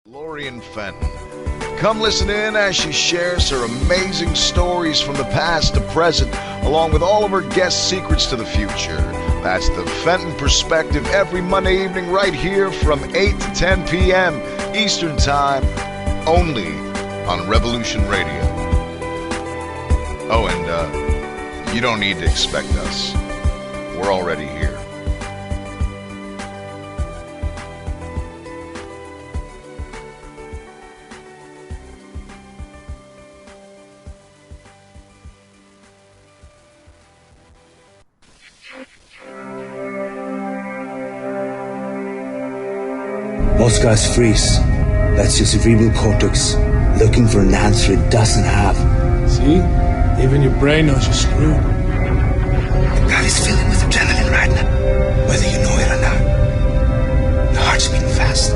Lorian Fenton. Come listen in as she shares her amazing stories from the past to present, along with all of her guest secrets to the future. That's the Fenton Perspective every Monday evening right here from 8 to 10 p.m. Eastern Time, only on Revolution Radio. Oh, and you don't need to expect us. We're already here. Most guys freeze. That's your cerebral cortex looking for an answer it doesn't have. See? Even your brain knows you're screwed. The body's filling with adrenaline right now, whether you know it or not. Your heart's beating fast.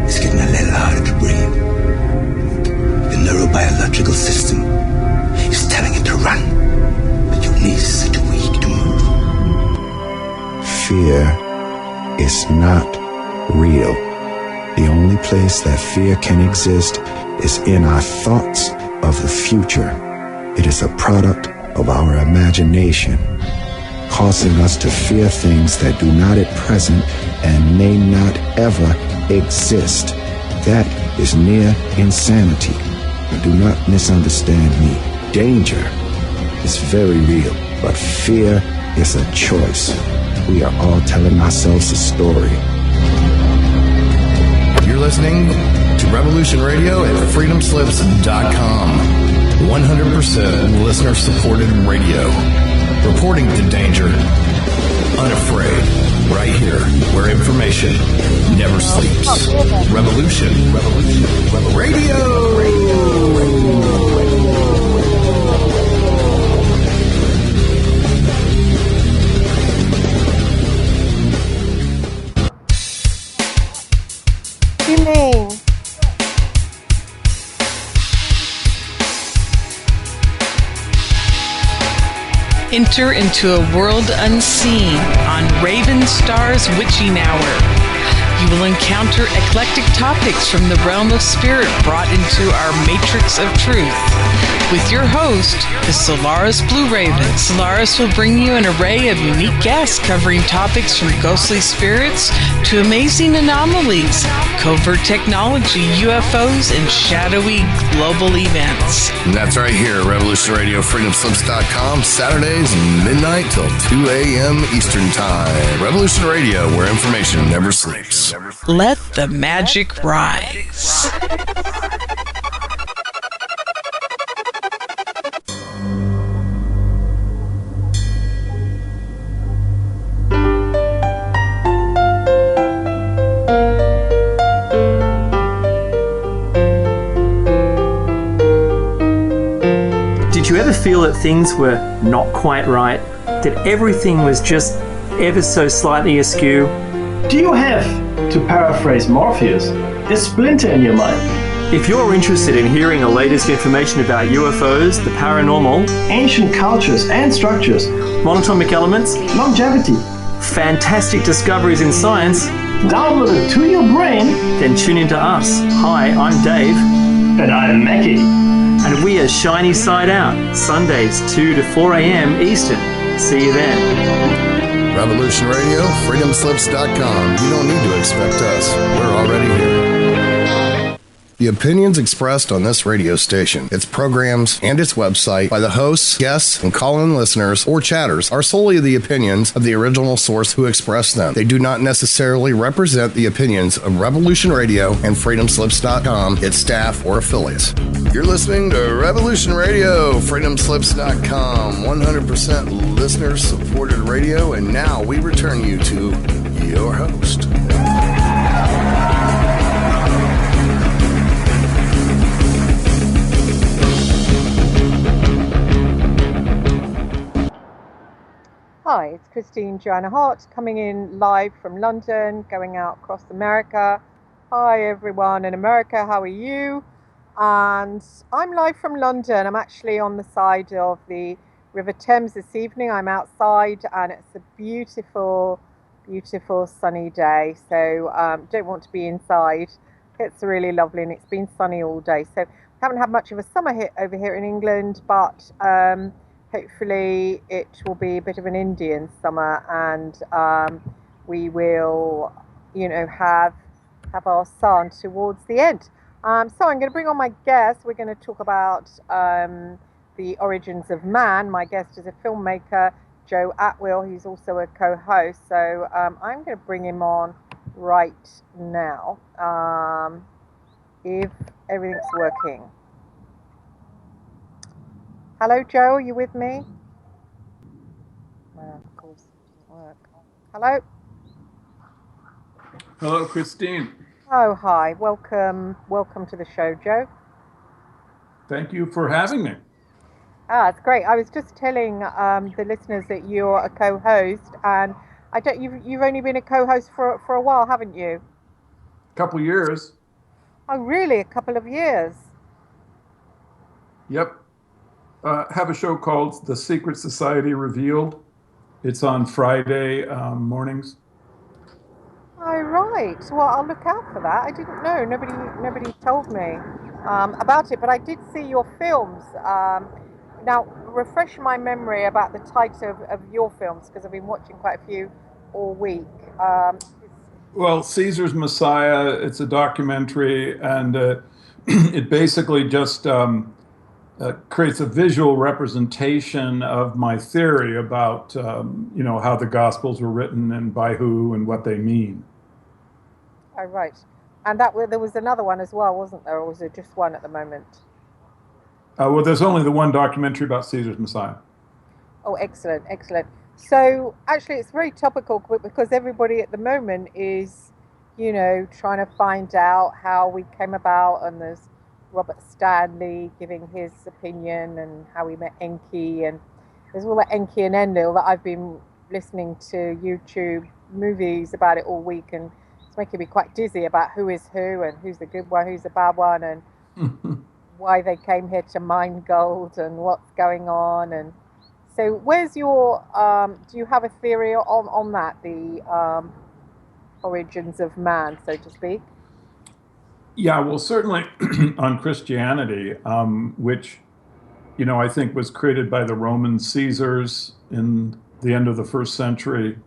It's getting a little harder to breathe. The neurobiological system is telling it to run, but your knees are too weak to move. Fear is not real. The only place that fear can exist is in our thoughts of the future. It is a product of our imagination, causing us to fear things that do not at present and may not ever exist. That is near insanity. Do not misunderstand me. Danger is very real, but fear is a choice. We are all telling ourselves a story. You're listening to Revolution Radio at freedomslips.com. 100% listener-supported radio. Reporting to danger. Unafraid. Right here, where information never sleeps. Revolution. Radio. Enter into a world unseen on Raven Star's Witching Hour. You will encounter eclectic topics from the realm of spirit brought into our matrix of truth. With your host, the Solaris Blue Raven. Solaris will bring you an array of unique guests covering topics from ghostly spirits to amazing anomalies, covert technology, UFOs, and shadowy global events. And that's right here at Revolution Radio, freedomslips.com, Saturdays midnight till 2 a.m. Eastern Time. Revolution Radio, where information never sleeps. Let the magic rise. Did you ever feel that things were not quite right? That everything was just ever so slightly askew? Do you have, to paraphrase Morpheus, a splinter in your mind? If you're interested in hearing the latest information about UFOs, the paranormal, ancient cultures and structures, monatomic elements, longevity, fantastic discoveries in science, downloaded to your brain, then tune into us. Hi, I'm Dave. And I'm Mackie. And we are Shiny Side Out, Sundays 2 to 4 a.m. Eastern. See you then. Revolution Radio, freedomslips.com. You don't need to expect us. We're already here. The opinions expressed on this radio station, its programs, and its website by the hosts, guests, and call-in listeners or chatters are solely the opinions of the original source who expressed them. They do not necessarily represent the opinions of Revolution Radio and freedomslips.com, its staff, or affiliates. You're listening to Revolution Radio, freedomslips.com, 100% listener-supported radio, and now we return you to your host. Hi, it's Christine Joanna Hart coming in live from London, going out across America. Hi everyone in America, how are you? And I'm live from London. I'm actually on the side of the River Thames this evening. I'm outside and it's a beautiful, beautiful sunny day. So don't want to be inside. It's really lovely, and it's been sunny all day. So haven't had much of a summer hit over here in England, but hopefully it will be a bit of an Indian summer, and we will, have our sun towards the end. So I'm going to bring on my guest. We're going to talk about the origins of man. My guest is a filmmaker, Joe Atwill. He's also a co-host. So I'm going to bring him on right now, if everything's working. Hello, Joe. Are you with me? Of course, it doesn't work. Hello. Hello, Christine. Oh, hi. Welcome to the show, Joe. Thank you for having me. It's great. I was just telling the listeners that you're a co-host, and you've only been a co-host for a while, haven't you? A couple years. Oh, really? A couple of years? Yep. Have a show called The Secret Society Revealed. It's on Friday mornings. Oh, right. Well, I'll look out for that. I didn't know. Nobody told me about it, but I did see your films. Now, refresh my memory about the title of your films, because I've been watching quite a few all week. Well, Caesar's Messiah, it's a documentary, and it basically just creates a visual representation of my theory about, how the Gospels were written and by who and what they mean. Oh, right. And there was another one as well, wasn't there? Or was it just one at the moment? Well, there's only the one documentary about Caesar's Messiah. Oh, excellent, excellent. So actually it's very topical because everybody at the moment is, trying to find out how we came about, and there's Robert Stanley giving his opinion and how we met Enki, and there's all about Enki and Enlil that I've been listening to YouTube movies about it all week, and it's making me quite dizzy about who is who and who's the good one, who's the bad one, and why they came here to mine gold and what's going on. And so where's your, do you have a theory on that, the origins of man, so to speak? Yeah, well, certainly on Christianity, which, I think was created by the Roman Caesars in the end of the first century.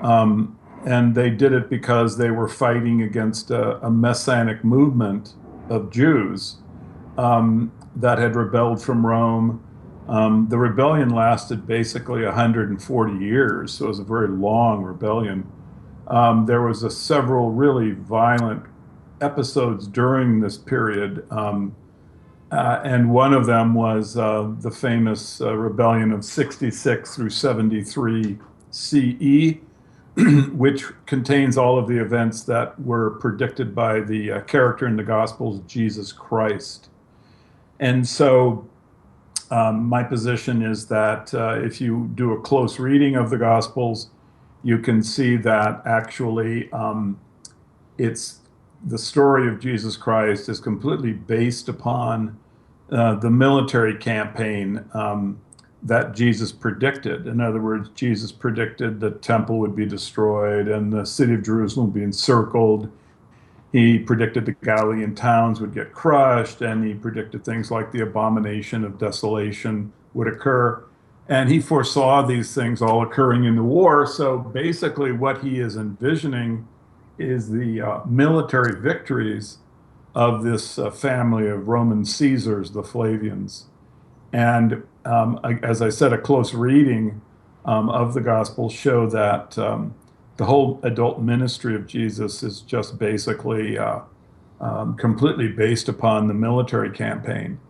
And they did it because they were fighting against a messianic movement of Jews that had rebelled from Rome. The rebellion lasted basically 140 years, so it was a very long rebellion. There was several really violent episodes during this period, and one of them was the famous rebellion of 66 through 73 CE, which contains all of the events that were predicted by the character in the Gospels, Jesus Christ. And so my position is that if you do a close reading of the Gospels, you can see that actually it's the story of Jesus Christ is completely based upon the military campaign that Jesus predicted. In other words, Jesus predicted the temple would be destroyed and the city of Jerusalem would be encircled. He predicted the Galilean towns would get crushed, and he predicted things like the abomination of desolation would occur. And he foresaw these things all occurring in the war. So basically what he is envisioning is the military victories of this family of Roman Caesars, the Flavians. And as I said, a close reading of the Gospels show that the whole adult ministry of Jesus is just basically completely based upon the military campaign.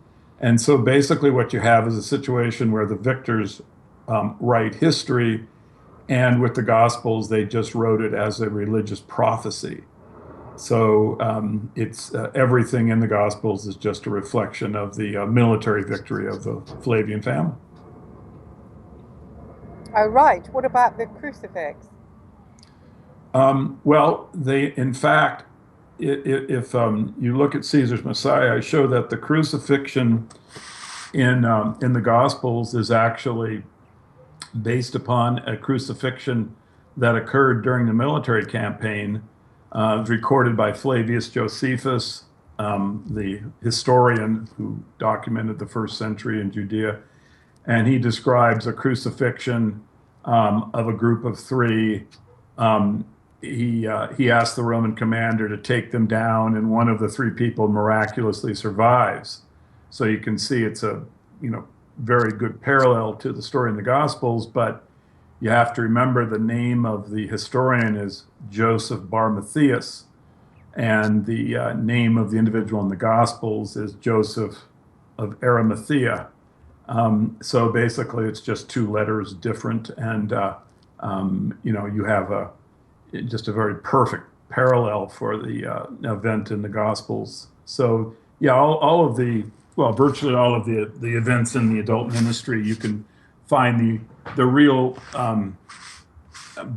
And so basically what you have is a situation where the victors write history, and with the Gospels, they just wrote it as a religious prophecy. So it's everything in the Gospels is just a reflection of the military victory of the Flavian family. Oh, right. What about the crucifix? Well, in fact, if you look at Caesar's Messiah, I show that the crucifixion in the Gospels is actually based upon a crucifixion that occurred during the military campaign recorded by Flavius Josephus, the historian who documented the first century in Judea. And he describes a crucifixion of a group of three. He asked the Roman commander to take them down, and one of the three people miraculously survives. So you can see it's a very good parallel to the story in the Gospels, but you have to remember the name of the historian is Joseph Bar Matthias, and the name of the individual in the Gospels is Joseph of Arimathea. So basically, it's just two letters different, and you have just a very perfect parallel for the event in the Gospels. So yeah, virtually all of the events in the adult ministry, you can find the real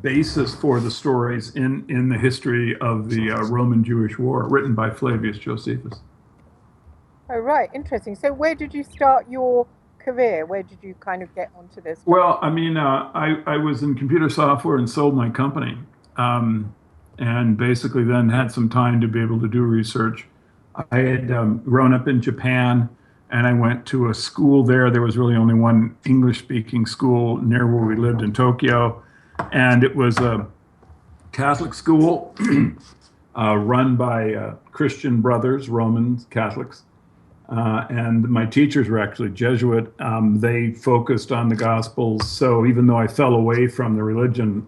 basis for the stories in the history of the Roman-Jewish War, written by Flavius Josephus. Oh, right. Interesting. So where did you start your career? Where did you kind of get onto this? Well, I mean, I was in computer software and sold my company, and basically then had some time to be able to do research. I had grown up in Japan, and I went to a school there. There was really only one English-speaking school near where we lived in Tokyo, and it was a Catholic school run by Christian brothers, Roman Catholics. And my teachers were actually Jesuit. They focused on the Gospels. So even though I fell away from the religion,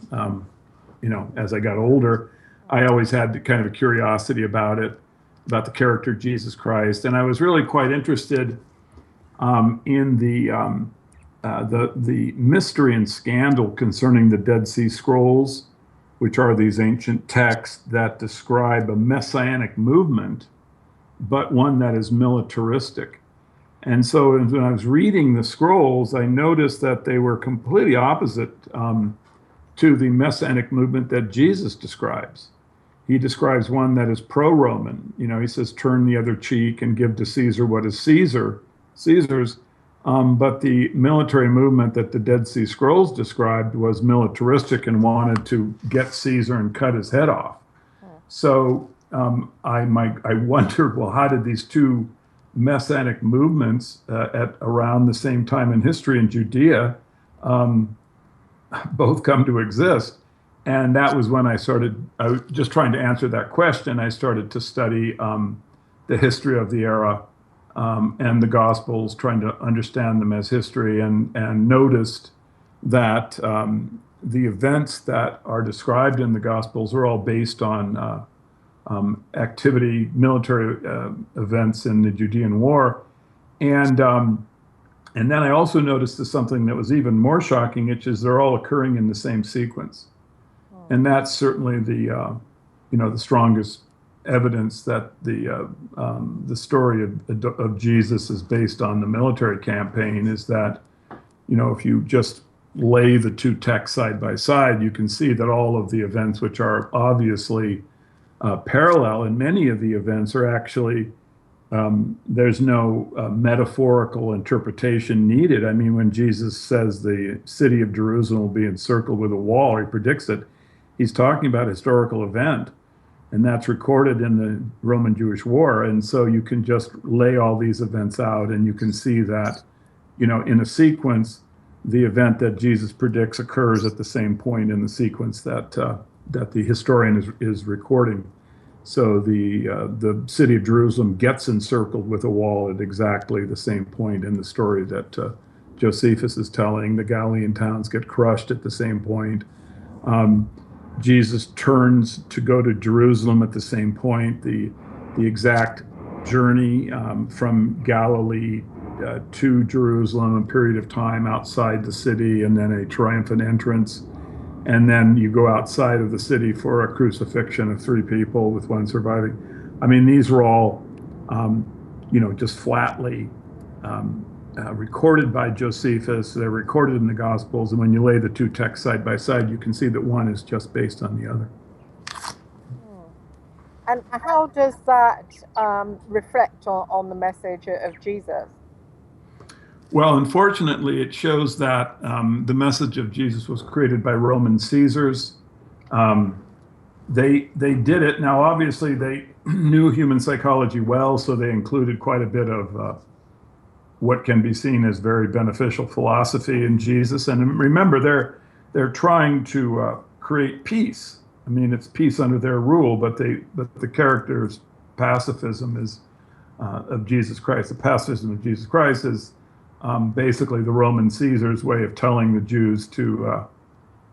as I got older, I always had kind of a curiosity about it, about the character of Jesus Christ. And I was really quite interested in the mystery and scandal concerning the Dead Sea Scrolls, which are these ancient texts that describe a messianic movement, but one that is militaristic. And so when I was reading the scrolls, I noticed that they were completely opposite to the messianic movement that Jesus describes. He describes one that is pro-Roman. He says, turn the other cheek and give to Caesar what is Caesar's. But the military movement that the Dead Sea Scrolls described was militaristic and wanted to get Caesar and cut his head off. So I wondered, well, how did these two messianic movements at around the same time in history in Judea both come to exist? And that was when I was just trying to answer that question. I started to study the history of the era and the Gospels, trying to understand them as history, and noticed that the events that are described in the Gospels are all based on military events in the Judean War. And then I also noticed something that was even more shocking, which is they're all occurring in the same sequence. And that's certainly the strongest evidence that the story of Jesus is based on the military campaign, is that, if you just lay the two texts side by side, you can see that all of the events, which are obviously parallel, and many of the events are actually, there's no metaphorical interpretation needed. I mean, when Jesus says the city of Jerusalem will be encircled with a wall, or he predicts it, he's talking about a historical event, and that's recorded in the Roman-Jewish War. And so you can just lay all these events out, and you can see that, in a sequence, the event that Jesus predicts occurs at the same point in the sequence that the historian is recording. So the city of Jerusalem gets encircled with a wall at exactly the same point in the story that Josephus is telling. The Galilean towns get crushed at the same point. Jesus turns to go to Jerusalem at the same point. The exact journey from Galilee to Jerusalem, a period of time outside the city, and then a triumphant entrance. And then you go outside of the city for a crucifixion of three people with one surviving. I mean, these were all, just flatly recorded by Josephus. They're recorded in the Gospels. And when you lay the two texts side by side, you can see that one is just based on the other. And how does that reflect on the message of Jesus? Well, unfortunately, it shows that the message of Jesus was created by Roman Caesars. they did it. Now, obviously, they knew human psychology well, so they included quite a bit of what can be seen as very beneficial philosophy in Jesus. And remember, they're trying to create peace. I mean, it's peace under their rule, but the character's pacifism is of Jesus Christ. The pacifism of Jesus Christ is basically the Roman Caesar's way of telling the Jews to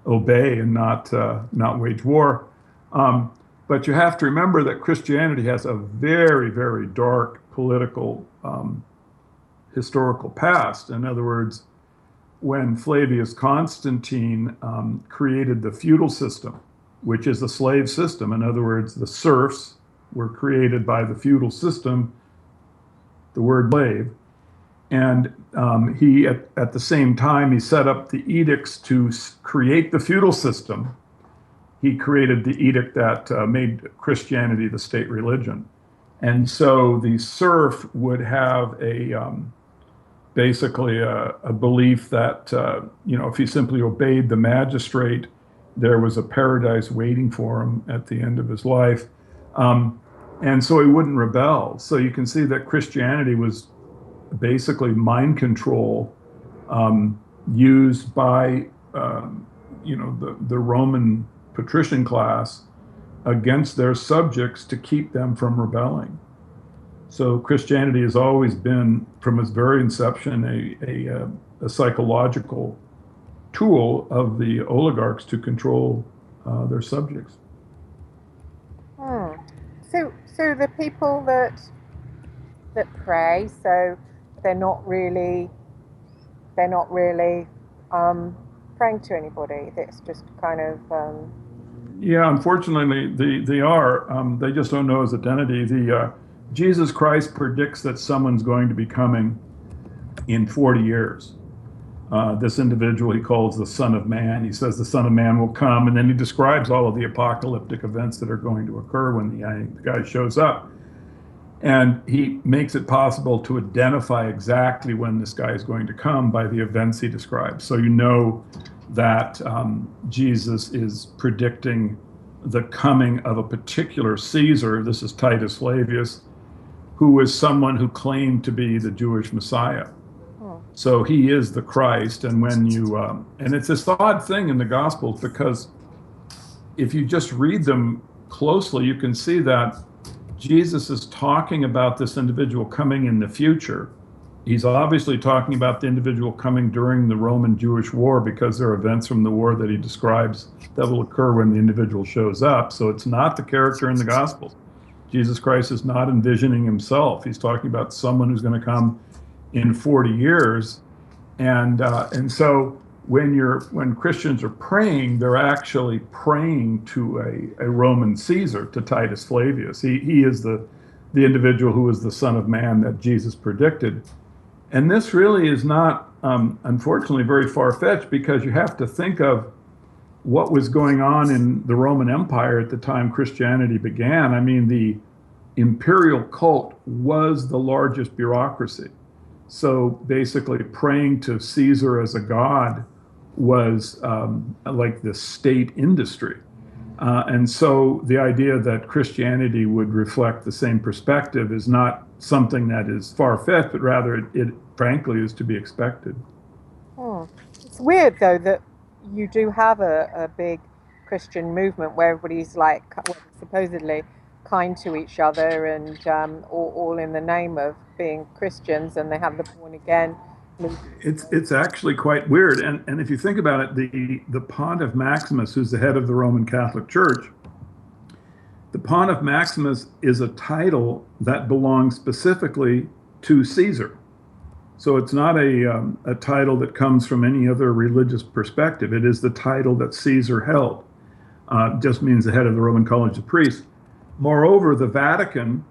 obey and not wage war. But you have to remember that Christianity has a very, very dark political historical past. In other words, when Flavius Constantine created the feudal system, which is a slave system, in other words, the serfs were created by the feudal system, the word slave, and he, at the same time, he set up the edicts to create the feudal system. He created the edict that made Christianity the state religion. And so the serf would have basically a belief that, if he simply obeyed the magistrate, there was a paradise waiting for him at the end of his life. And so he wouldn't rebel. So you can see that Christianity was basically mind control used by, the Roman patrician class against their subjects to keep them from rebelling. So Christianity has always been, from its very inception, a psychological tool of the oligarchs to control their subjects. So the people that pray, so they're not really praying to anybody. It's just kind of. Yeah, unfortunately, they are. They just don't know his identity. Jesus Christ predicts that someone's going to be coming in 40 years. This individual he calls the Son of Man. He says the Son of Man will come, and then he describes all of the apocalyptic events that are going to occur when the guy shows up. And he makes it possible to identify exactly when this guy is going to come by the events he describes. So you know that Jesus is predicting the coming of a particular Caesar. This is Titus Flavius, who was someone who claimed to be the Jewish Messiah. So he is the Christ. And when you, and it's this odd thing in the Gospels, because if you just read them closely, you can see that Jesus is talking about this individual coming in the future. He's obviously talking about the individual coming during the Roman-Jewish war, because there are events from the war that he describes that will occur when the individual shows up. So it's not the character in the Gospels. Jesus Christ is not envisioning himself. He's talking about someone who's going to come in 40 years. And so when Christians are praying, they're actually praying to a Roman Caesar, to Titus Flavius. He is the individual who is the Son of Man that Jesus predicted. And this really is not, unfortunately, very far-fetched, because you have to think of what was going on in the Roman Empire at the time Christianity began. I mean, the imperial cult was the largest bureaucracy. So basically praying to Caesar as a god was like the state industry. And so the idea that Christianity would reflect the same perspective is not something that is far-fetched, but rather it frankly is to be expected. It's weird, though, that you do have a big Christian movement where everybody's like, well, supposedly kind to each other, and all in the name of being Christians, and they have the born again movement. It's actually quite weird, and if you think about it, the Pontiff Maximus, who's the head of the Roman Catholic Church, the Pontiff Maximus is a title that belongs specifically to Caesar. So it's not a title that comes from any other religious perspective. It is the title that Caesar held. Just means the head of the Roman College of Priests. Moreover, the Vatican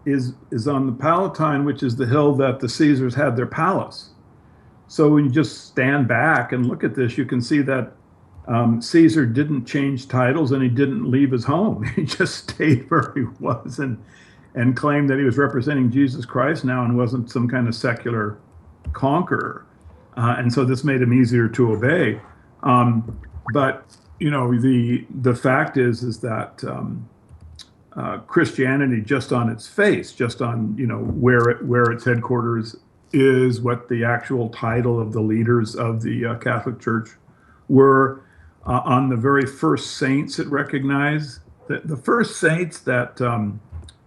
is on the Palatine, which is the hill that the Caesars had their palace. So when you just stand back and look at this, you can see that Caesar didn't change titles and he didn't leave his home. He just stayed where he was and claimed that he was representing Jesus Christ now and wasn't some kind of secular conqueror. And so this made him easier to obey. But the fact is that Christianity, just on its face, just on where its headquarters is, what the actual title of the leaders of the Catholic Church were, on the very first saints it recognized. The first saints that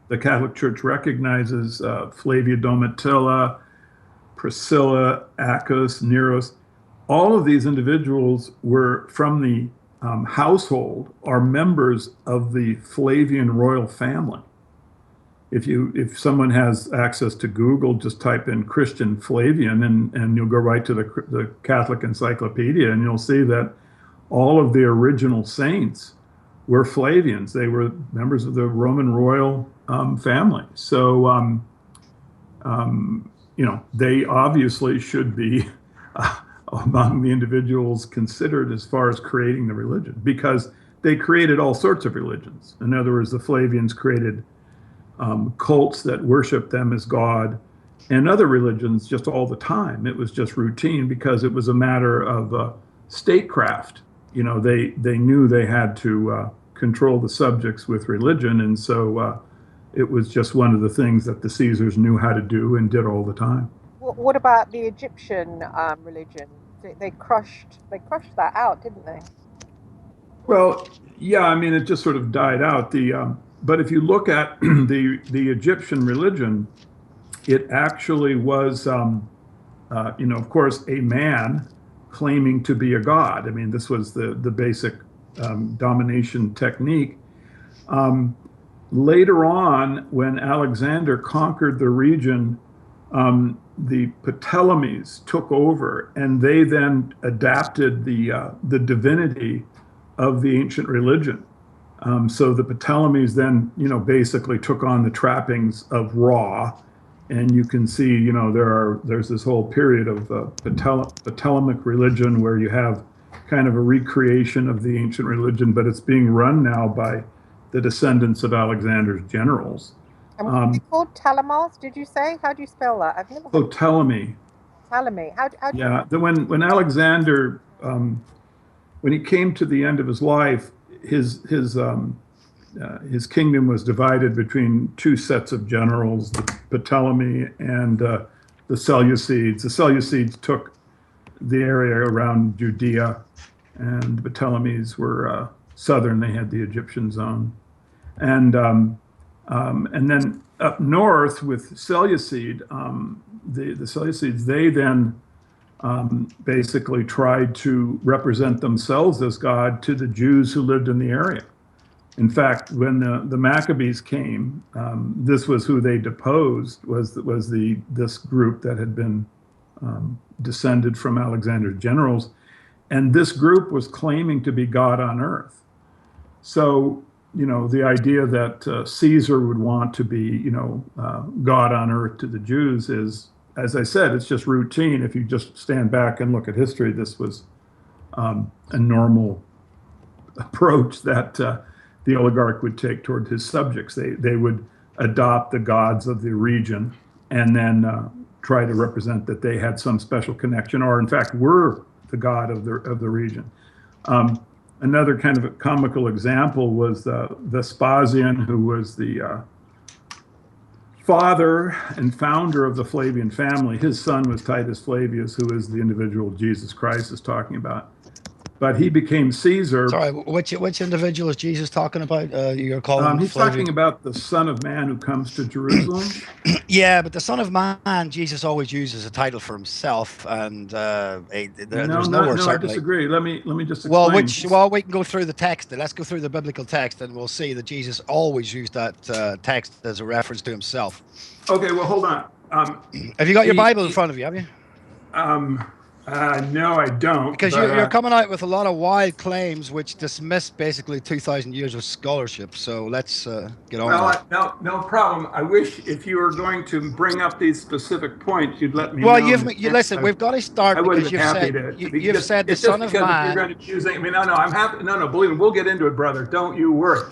the Catholic Church recognizes, Flavia Domitilla, Priscilla, Acus, Neros, all of these individuals were from the household, are members of the Flavian royal family. If someone has access to Google, just type in Christian Flavian and you'll go right to the Catholic Encyclopedia, and you'll see that all of the original saints were Flavians. They were members of the Roman royal family. So, they obviously should be among the individuals considered as far as creating the religion, because they created all sorts of religions. In other words, the Flavians created cults that worshiped them as God, and other religions just all the time. It was just routine because it was a matter of statecraft. They knew they had to control the subjects with religion, and so it was just one of the things that the Caesars knew how to do and did all the time. What about the Egyptian religion? They crushed that out, didn't they? Well, yeah, I mean, it just sort of died out. But if you look at the Egyptian religion, it actually was, of course, a man claiming to be a god. I mean, this was the basic domination technique. Later on, when Alexander conquered the region, the Ptolemies took over, and they then adapted the divinity of the ancient religion. So the Ptolemies then, basically took on the trappings of Ra, and you can see, there's this whole period of Ptolemaic religion where you have kind of a recreation of the ancient religion, but it's being run now by the descendants of Alexander's generals. And what's it called? Telemos, did you say? How do you spell that? I've never heard. Ptolemy. Ptolemy. How do Yeah, when Alexander, when he came to the end of his life, his kingdom was divided between two sets of generals, the Ptolemy and the Seleucids. The Seleucids took the area around Judea, and the Ptolemies were southern. They had the Egyptian zone, and then up north with Seleucid, the Seleucids, they then basically tried to represent themselves as God to the Jews who lived in the area. In fact, when the Maccabees came, this was who they deposed, was this group that had been descended from Alexander's generals, and this group was claiming to be God on earth. So, the idea that Caesar would want to be, God on earth to the Jews is, as I said, it's just routine. If you just stand back and look at history, this was a normal approach that the oligarch would take toward his subjects. They would adopt the gods of the region and then try to represent that they had some special connection, or in fact were the god of the region. Another kind of a comical example was Vespasian, who was the father and founder of the Flavian family. His son was Titus Flavius, who is the individual Jesus Christ is talking about. But he became Caesar. Sorry, which individual is Jesus talking about? You're calling he's Flavian? Talking about the Son of Man who comes to Jerusalem. Yeah, but the Son of Man, Jesus always uses a title for himself, and there's nowhere I disagree. Let me just explain. Well, we can go through the text. Let's go through the biblical text, and we'll see that Jesus always used that text as a reference to himself. Okay, well, hold on. Have you got your Bible in front of you? Have you? No, I don't. Because you're coming out with a lot of wild claims which dismiss basically 2,000 years of scholarship. So let's get on. Well, no problem. I wish if you were going to bring up these specific points, you'd let me know. Well, listen, we've got to start because you've said the Son of Man. You're going to choose, I'm happy. No, believe me, we'll get into it, brother. Don't you worry.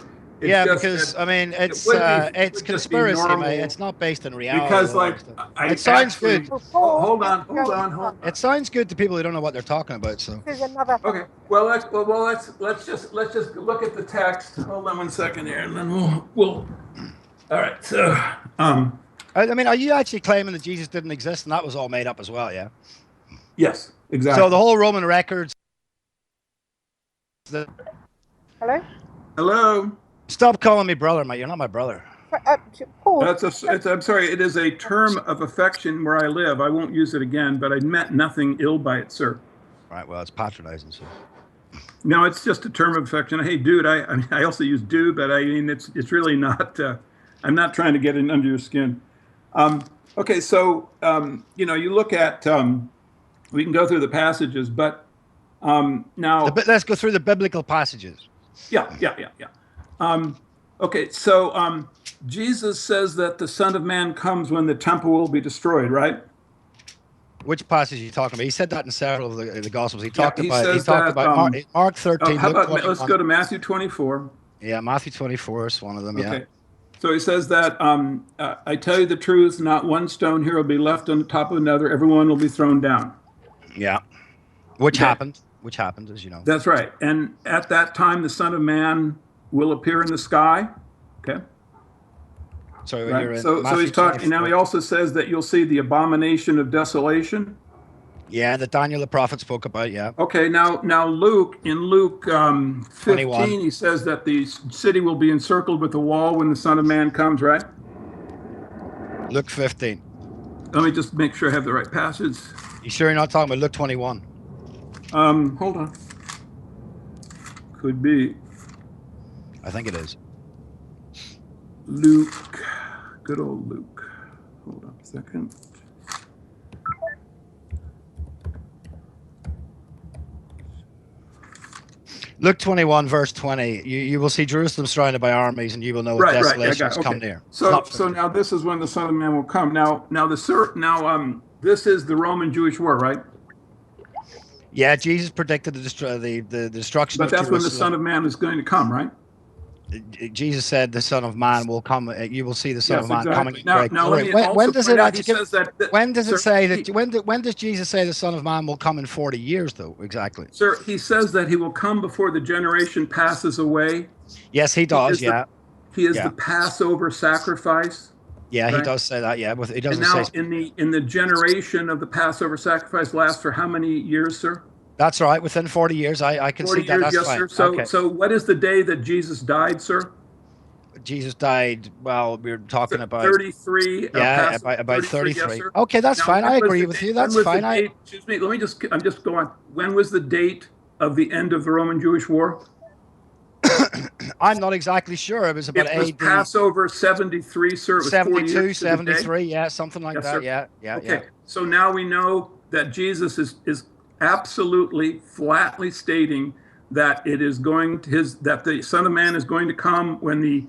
Yeah, just because that I mean, it it's would be- it it's would just be conspiracy, normal. mate. It's not based in reality. Because, or all like, that stuff. I It sounds actually, good. hold on. It sounds good to people who don't know what they're talking about. So This is another. Okay. Well, let's just look at the text. Hold on one second here, and then we'll. All right. So, I mean, are you actually claiming that Jesus didn't exist and that was all made up as well? Yeah. yes, exactly. So the whole Roman records. Hello? Hello. Stop calling me brother, mate. You're not my brother. Paul. I'm sorry. It is a term of affection where I live. I won't use it again, but I meant nothing ill by it, sir. Right. Well, it's patronizing, so. No, it's just a term of affection. Hey, dude. I mean, I also use dude, but I mean, it's really not. I'm not trying to get in under your skin. Okay, so you look at. We can go through the passages, but now. Let's go through the biblical passages. Yeah. Okay, so Jesus says that the Son of Man comes when the temple will be destroyed, right? Which passage are you talking about? He said that in several of the Gospels. He talked he about says Mark 13. How about Luke let's go to Matthew 24. Yeah, Matthew 24 is one of them. Okay. Yeah. So he says that I tell you the truth, not one stone here will be left on the top of another. Everyone will be thrown down. Yeah. Which Okay. happened, as you know. That's right. And at that time, the Son of Man will appear in the sky. Okay. So Right. you're in So Matthew he's talking. 24. Now he also says that you'll see the abomination of desolation. Yeah, that Daniel the prophet spoke about. Yeah. Okay. Now Luke, in Luke 15, 21. he says that the city will be encircled with a wall when the Son of Man comes. Right. Luke 15. Let me just make sure I have the right passage. You sure you're not talking about Luke 21? Hold on. Could be I think it is. Luke. Good old Luke. Hold on a second. Luke 21, verse 20. You will see Jerusalem surrounded by armies, and you will know that desolation has come near. So now this is when the Son of Man will come. Now this is the Roman Jewish war, right? Yeah, Jesus predicted the destruction But of that's Jerusalem. when the Son of Man is going to come, right? Jesus said the Son of Man will come. You will see the Son Yes, of Man exactly. coming. in Now great let glory. me When also does point it out, he actually? says that- When does it sir, say that? When does Jesus say the Son of Man will come in 40 years, though? Exactly. Sir, he says that he will come before the generation passes away. Yes, he does. He is Yeah. the Passover sacrifice. Yeah, he right? does say that. Yeah, but he And doesn't now say. in the generation of the Passover sacrifice lasts for how many years, sir? That's right. Within 40 years, I can 40 see that. years, That's yes, fine. sir. So Okay. so what is the day that Jesus died, sir? Jesus died. Well, we were talking about 33. Yeah, about 33. Yes, sir. Okay, that's Now, fine. when I was agree the with date- you. when That's was the fine. date- Excuse me. I'm just going. When was the date of the end of the Roman Jewish War? I'm not exactly sure. It was about It was AD Passover 73, sir. It was 40 72, years to the day. 73. Yeah, something like Yes, that. sir. Yeah. Okay. So now we know that Jesus is absolutely flatly stating that it is going to that the Son of Man is going to come when the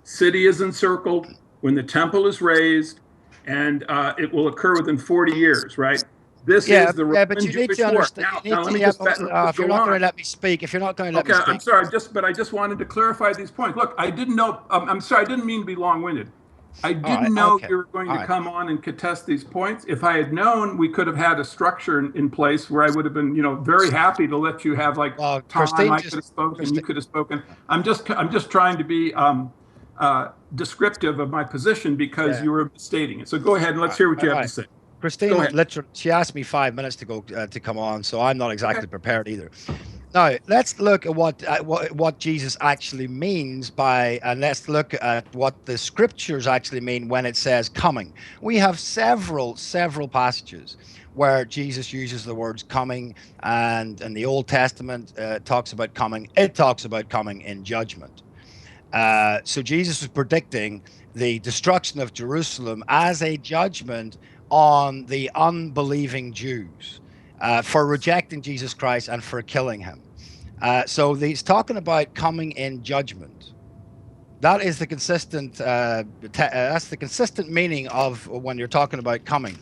city is encircled, when the temple is raised, and it will occur within 40 years, right? This is the Roman but you need Jewish to war. understand. Now, let me just if you're not going to let me speak, if you're not going to let me Okay, speak, I'm sorry. I just wanted to clarify these points. Look, I didn't know. I'm sorry. I didn't mean to be long-winded. I didn't know you were going to come on and contest these points. If I had known, we could have had a structure in place where I would have been, very happy to let you have time. I could have spoken. You could have spoken. I'm just trying to be descriptive of my position because you were stating it. So go ahead and let's hear what you have to say. Christine, literally, she asked me 5 minutes to go to come on, so I'm not exactly prepared either. Now, let's look at what Jesus actually means by, and let's look at what the scriptures actually mean when it says coming. We have several passages where Jesus uses the words coming, and in the Old Testament talks about coming. It talks about coming in judgment. So Jesus was predicting the destruction of Jerusalem as a judgment on the unbelieving Jews for rejecting Jesus Christ and for killing him. So he's talking about coming in judgment. That is the consistent. That's the consistent meaning of when you're talking about coming.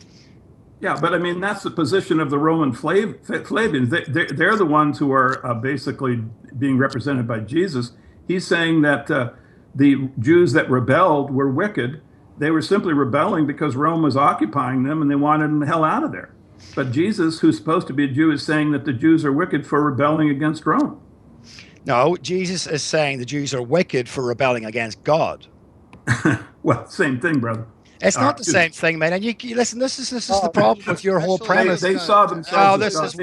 Yeah, but I mean that's the position of the Roman Flavians. They're the ones who are basically being represented by Jesus. He's saying that the Jews that rebelled were wicked. They were simply rebelling because Rome was occupying them and they wanted them the hell out of there. But Jesus, who's supposed to be a Jew, is saying that the Jews are wicked for rebelling against Rome. No, Jesus is saying the Jews are wicked for rebelling against God. Well, same thing, brother. It's not the same thing, man. And you listen. This is the problem with your whole premise. They saw themselves. This is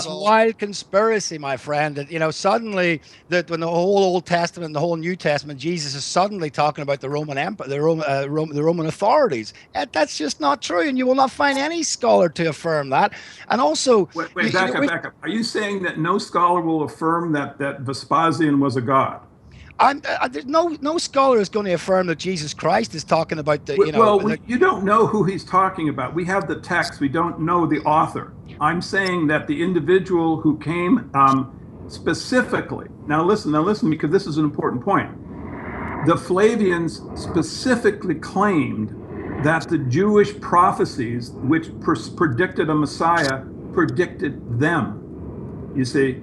God. wild conspiracy, my friend. That suddenly that when the whole Old Testament and the whole New Testament, Jesus is suddenly talking about the Roman Empire, the Roman authorities. That's just not true, and you will not find any scholar to affirm that. And also, wait, back up. Are you saying that no scholar will affirm that Vespasian was a god? No scholar is going to affirm that Jesus Christ is talking about the. You don't know who he's talking about. We have the text. We don't know the author. I'm saying that the individual who came specifically. Now listen, because this is an important point. The Flavians specifically claimed that the Jewish prophecies, which predicted a Messiah, predicted them. You see,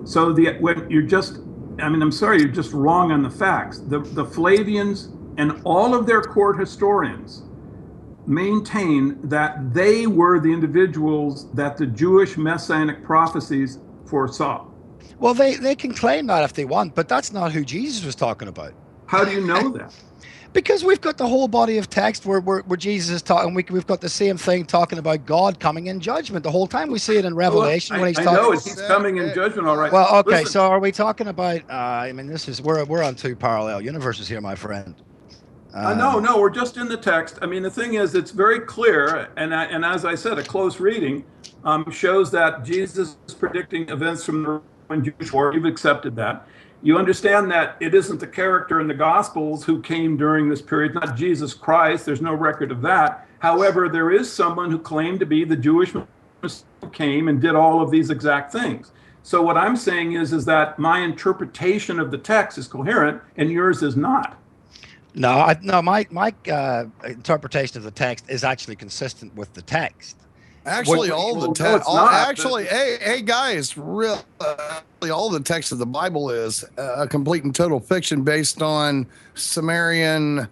so when you're just. I'm sorry, you're just wrong on the facts. The Flavians and all of their court historians maintain that they were the individuals that the Jewish messianic prophecies foresaw. Well, they can claim that if they want, but that's not who Jesus was talking about. How do you know that? Because we've got the whole body of text where Jesus is talking. We've got the same thing talking about God coming in judgment the whole time. We see it in Revelation when he's talking. I know he's coming in judgment, all right. Well, okay. Listen. So are we talking about? We're on two parallel universes here, my friend. No, we're just in the text. The thing is, it's very clear, and as I said, a close reading shows that Jesus is predicting events from the Roman Jewish War. You've accepted that. You understand that it isn't the character in the Gospels who came during this period, not Jesus Christ. There's no record of that. However, there is someone who claimed to be the Jewish Messiah who came and did all of these exact things. So what I'm saying is that my interpretation of the text is coherent and yours is not. No, my interpretation of the text is actually consistent with the text. Actually, all the text. Actually, hey guys, really, all the text of the Bible is a complete and total fiction based on Sumerian, myth.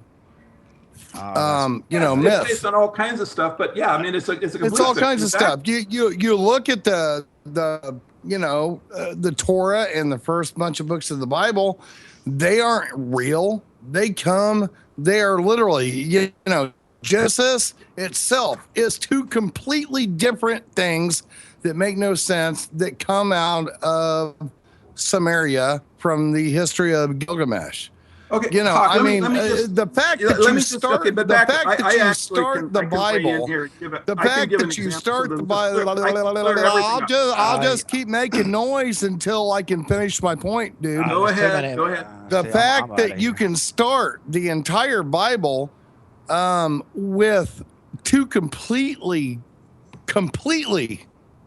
It's based on all kinds of stuff. But yeah, it's all kinds of stuff. You look at the Torah and the first bunch of books of the Bible. They aren't real. They are literally, Genesis itself is two completely different things that make no sense that come out of Samaria from the history of Gilgamesh. Okay, the fact that you start the Bible, the fact that you start the Bible, I'll just keep making noise until I can finish my point, dude. Go ahead. The fact that you can start the entire Bible with two completely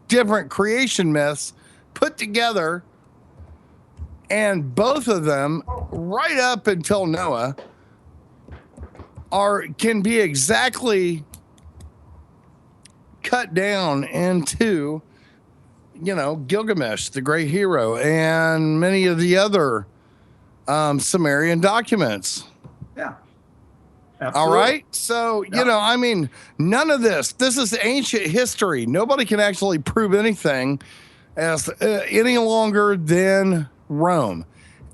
different creation myths put together, and both of them right up until Noah can be exactly cut down into Gilgamesh, the great hero, and many of the other Sumerian documents. Yeah. Absolutely. All right. So, none of this is ancient history. Nobody can actually prove anything as any longer than Rome.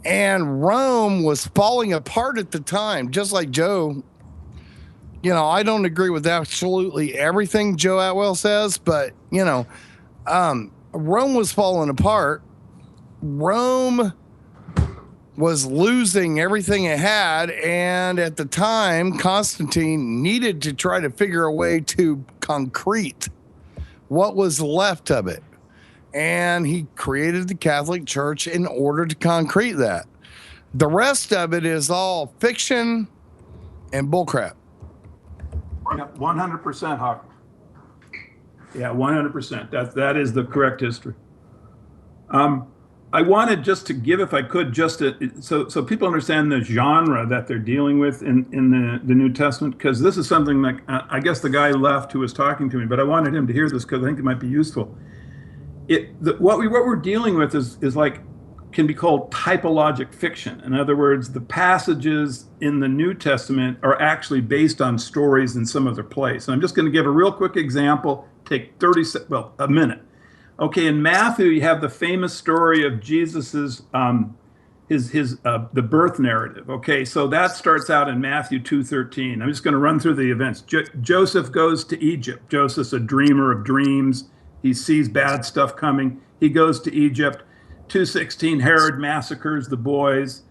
And Rome was falling apart at the time, just like Joe. I don't agree with absolutely everything Joe Atwill says, but, Rome was falling apart. Rome was losing everything it had, and at the time Constantine needed to try to figure a way to concrete what was left of it, and he created the Catholic Church in order to concrete that. The rest of it is all fiction and bullcrap. Yeah, 100%, Hawk. Yeah, 100%. That is the correct history. I wanted just to give, if I could, so people understand the genre that they're dealing with in the New Testament, because this is something that I guess the guy left who was talking to me, but I wanted him to hear this because I think it might be useful. What we're dealing with is like can be called typologic fiction. In other words, the passages in the New Testament are actually based on stories in some other place. And I'm just going to give a real quick example, take a minute. Okay, in Matthew, you have the famous story of Jesus's the birth narrative. Okay, so that starts out in Matthew 2:13. I'm just going to run through the events. Joseph goes to Egypt. Joseph's a dreamer of dreams. He sees bad stuff coming. He goes to Egypt. 2:16, Herod massacres the boys.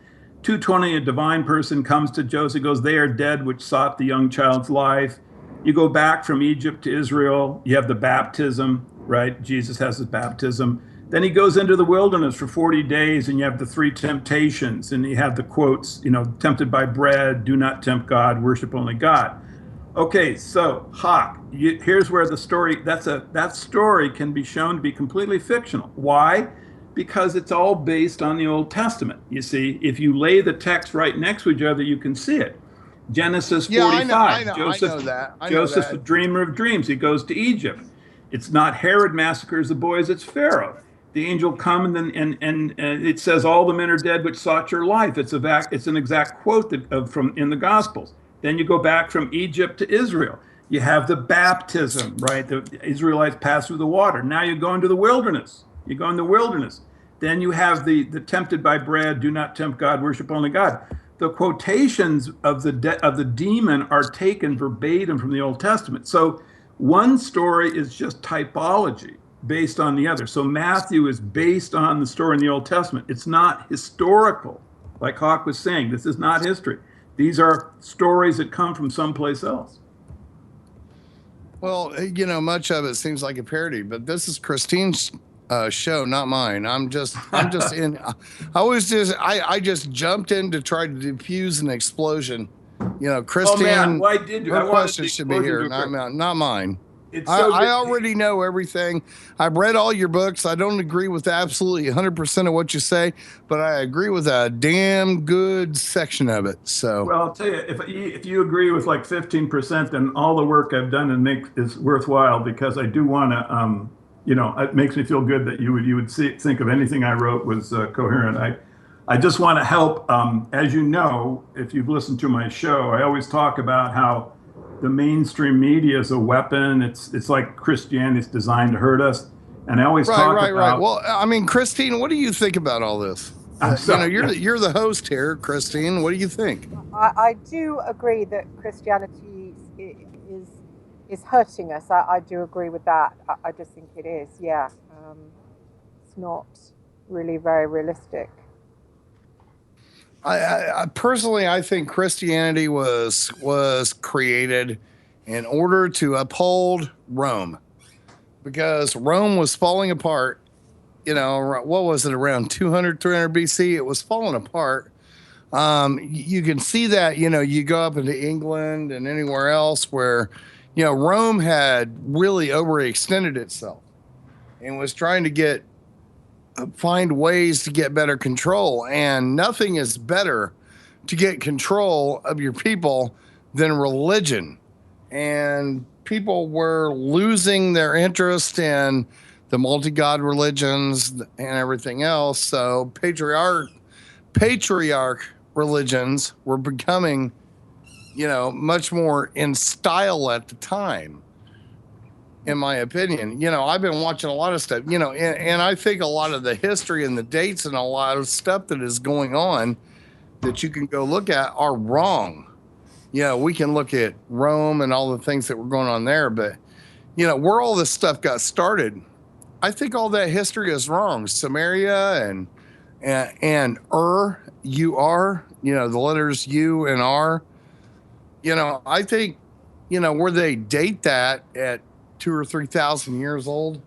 2:20, a divine person comes to Joseph, goes, "They are dead which sought the young child's life." You go back from Egypt to Israel. You have the baptism, right? Jesus has his baptism. Then he goes into the wilderness for 40 days, and you have the 3 temptations, and you have the quotes, tempted by bread, do not tempt God, worship only God. Okay, so Hawk, here's where the story, that story can be shown to be completely fictional. Why? Because it's all based on the Old Testament. You see, if you lay the text right next to each other, you can see it. Genesis 45. I know that. Joseph's a dreamer of dreams. He goes to Egypt. It's not Herod massacres the boys, it's Pharaoh. The angel come and it says, "All the men are dead which sought your life." It's an exact quote from in the Gospels. Then you go back from Egypt to Israel. You have the baptism, right? The Israelites pass through the water. Now you go into the wilderness. You go in the wilderness. Then you have the tempted by bread, do not tempt God, worship only God. The quotations of the demon are taken verbatim from the Old Testament. So one story is just typology based on the other. So Matthew is based on the story in the Old Testament. It's not historical, like Hawk was saying. This is not history. These are stories that come from someplace else. Well, much of it seems like a parody, but this is Christine's show, not mine. I just jumped in to try to defuse an explosion. Christine, oh man, why did you? Her question should be here, not mine. I already know everything. I've read all your books. I don't agree with absolutely 100% of what you say, but I agree with a damn good section of it. So, well, I'll tell you, if you agree with like 15%, then all the work I've done is worthwhile, because I do want to, it makes me feel good that you would think of anything I wrote was coherent. I just want to help. As you know, if you've listened to my show, I always talk about how the mainstream media is a weapon. It's like Christianity is designed to hurt us. And I always talk about... Right. Well, I mean, Christine, what do you think about all this? You're the host here, Christine. What do you think? I do agree that Christianity is hurting us. I do agree with that. I just think it is, yeah. It's not really very realistic. I personally, I think Christianity was created in order to uphold Rome, because Rome was falling apart. What was it, around 200, 300 BC? It was falling apart. You can see that, you go up into England and anywhere else where, Rome had really overextended itself and was trying to find ways to get better control, and nothing is better to get control of your people than religion. And people were losing their interest in the multi-god religions and everything else. So patriarch religions were becoming, much more in style at the time, in my opinion. I've been watching a lot of stuff, and I think a lot of the history and the dates and a lot of stuff that is going on that you can go look at are wrong. We can look at Rome and all the things that were going on there, but, where all this stuff got started, I think all that history is wrong. Samaria and U-R, the letters U and R, I think, where they date that at 2,000 or 3,000 years old,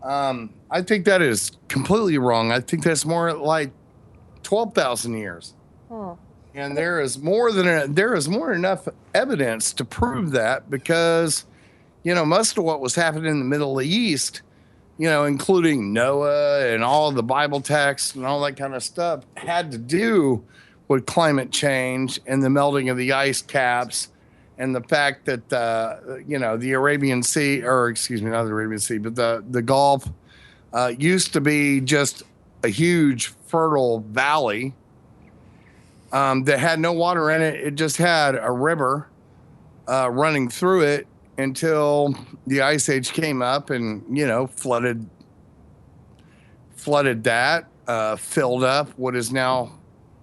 I think that is completely wrong. I think that's more like 12,000 years. And there is more than enough evidence to prove that, because, most of what was happening in the Middle East, including Noah and all of the Bible texts and all that kind of stuff, had to do with climate change and the melting of the ice caps, and the fact that, the Arabian Sea, or excuse me, not the Arabian Sea, but the Gulf used to be just a huge fertile valley that had no water in it. It just had a river running through it until the Ice Age came up and, flooded that, filled up what is now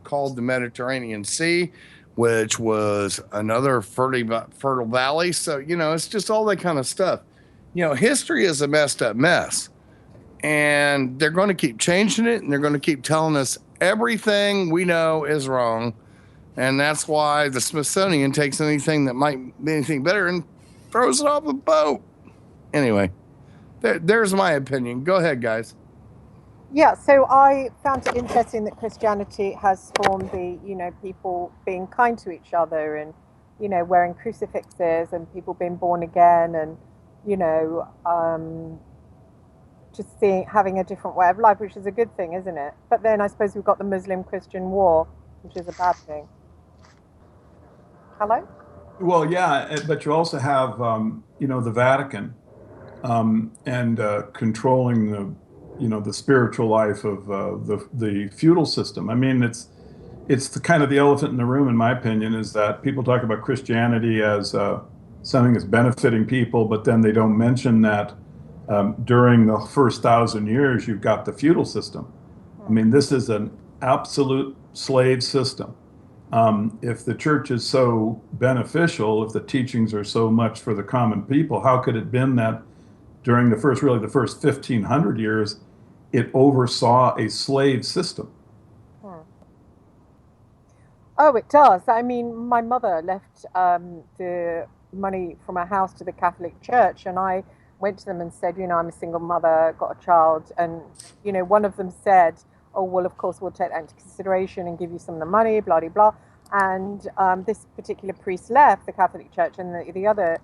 called the Mediterranean Sea, which was another fertile valley. So, it's just all that kind of stuff. History is a messed up mess, and they're going to keep changing it, and they're going to keep telling us everything we know is wrong. And that's why the Smithsonian takes anything that might be anything better and throws it off a boat. Anyway, there's my opinion. Go ahead, guys. Yeah, so I found it interesting that Christianity has formed the, people being kind to each other and, wearing crucifixes and people being born again and, just having a different way of life, which is a good thing, isn't it? But then I suppose we've got the Muslim-Christian war, which is a bad thing. Hello? Well, yeah, but you also have, the Vatican and controlling the spiritual life of the feudal system. I mean, it's the kind of the elephant in the room, in my opinion, is that people talk about Christianity as something that's benefiting people, but then they don't mention that during the first 1,000 years, you've got the feudal system. I mean, this is an absolute slave system. If the church is so beneficial, if the teachings are so much for the common people, how could it have been that during the first 1,500 years, it oversaw a slave system? Oh, it does. I mean, my mother left the money from her house to the Catholic Church, and I went to them and said, I'm a single mother, got a child, and, one of them said, oh, well, of course, we'll take that into consideration and give you some of the money, blah, blah, blah. And this particular priest left the Catholic Church, and the other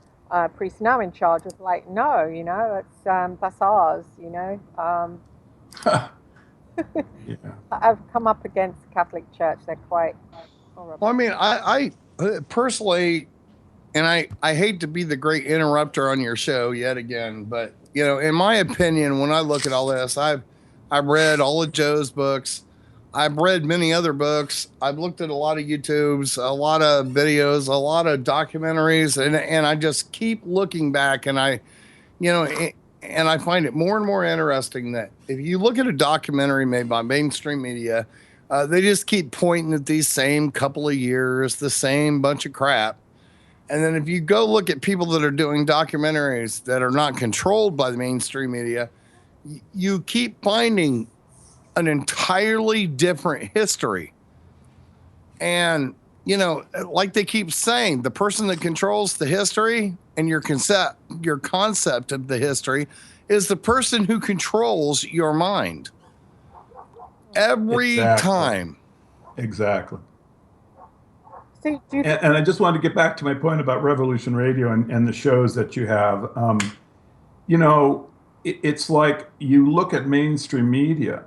priest now in charge was like, no, it's that's ours, Yeah. I've come up against the Catholic Church. They're quite horrible. Well, I mean, I personally, and I hate to be the great interrupter on your show yet again, but, in my opinion, when I look at all this, I've read all of Joe's books. I've read many other books. I've looked at a lot of YouTubes, a lot of videos, a lot of documentaries, and I just keep looking back, and I find it more and more interesting that if you look at a documentary made by mainstream media, they just keep pointing at these same couple of years, the same bunch of crap. And then if you go look at people that are doing documentaries that are not controlled by the mainstream media, you keep finding an entirely different history. And, like they keep saying, the person that controls the history and your concept of the history is the person who controls your mind. Every time. Exactly. So and I just wanted to get back to my point about Revolution Radio and the shows that you have. It's like you look at mainstream media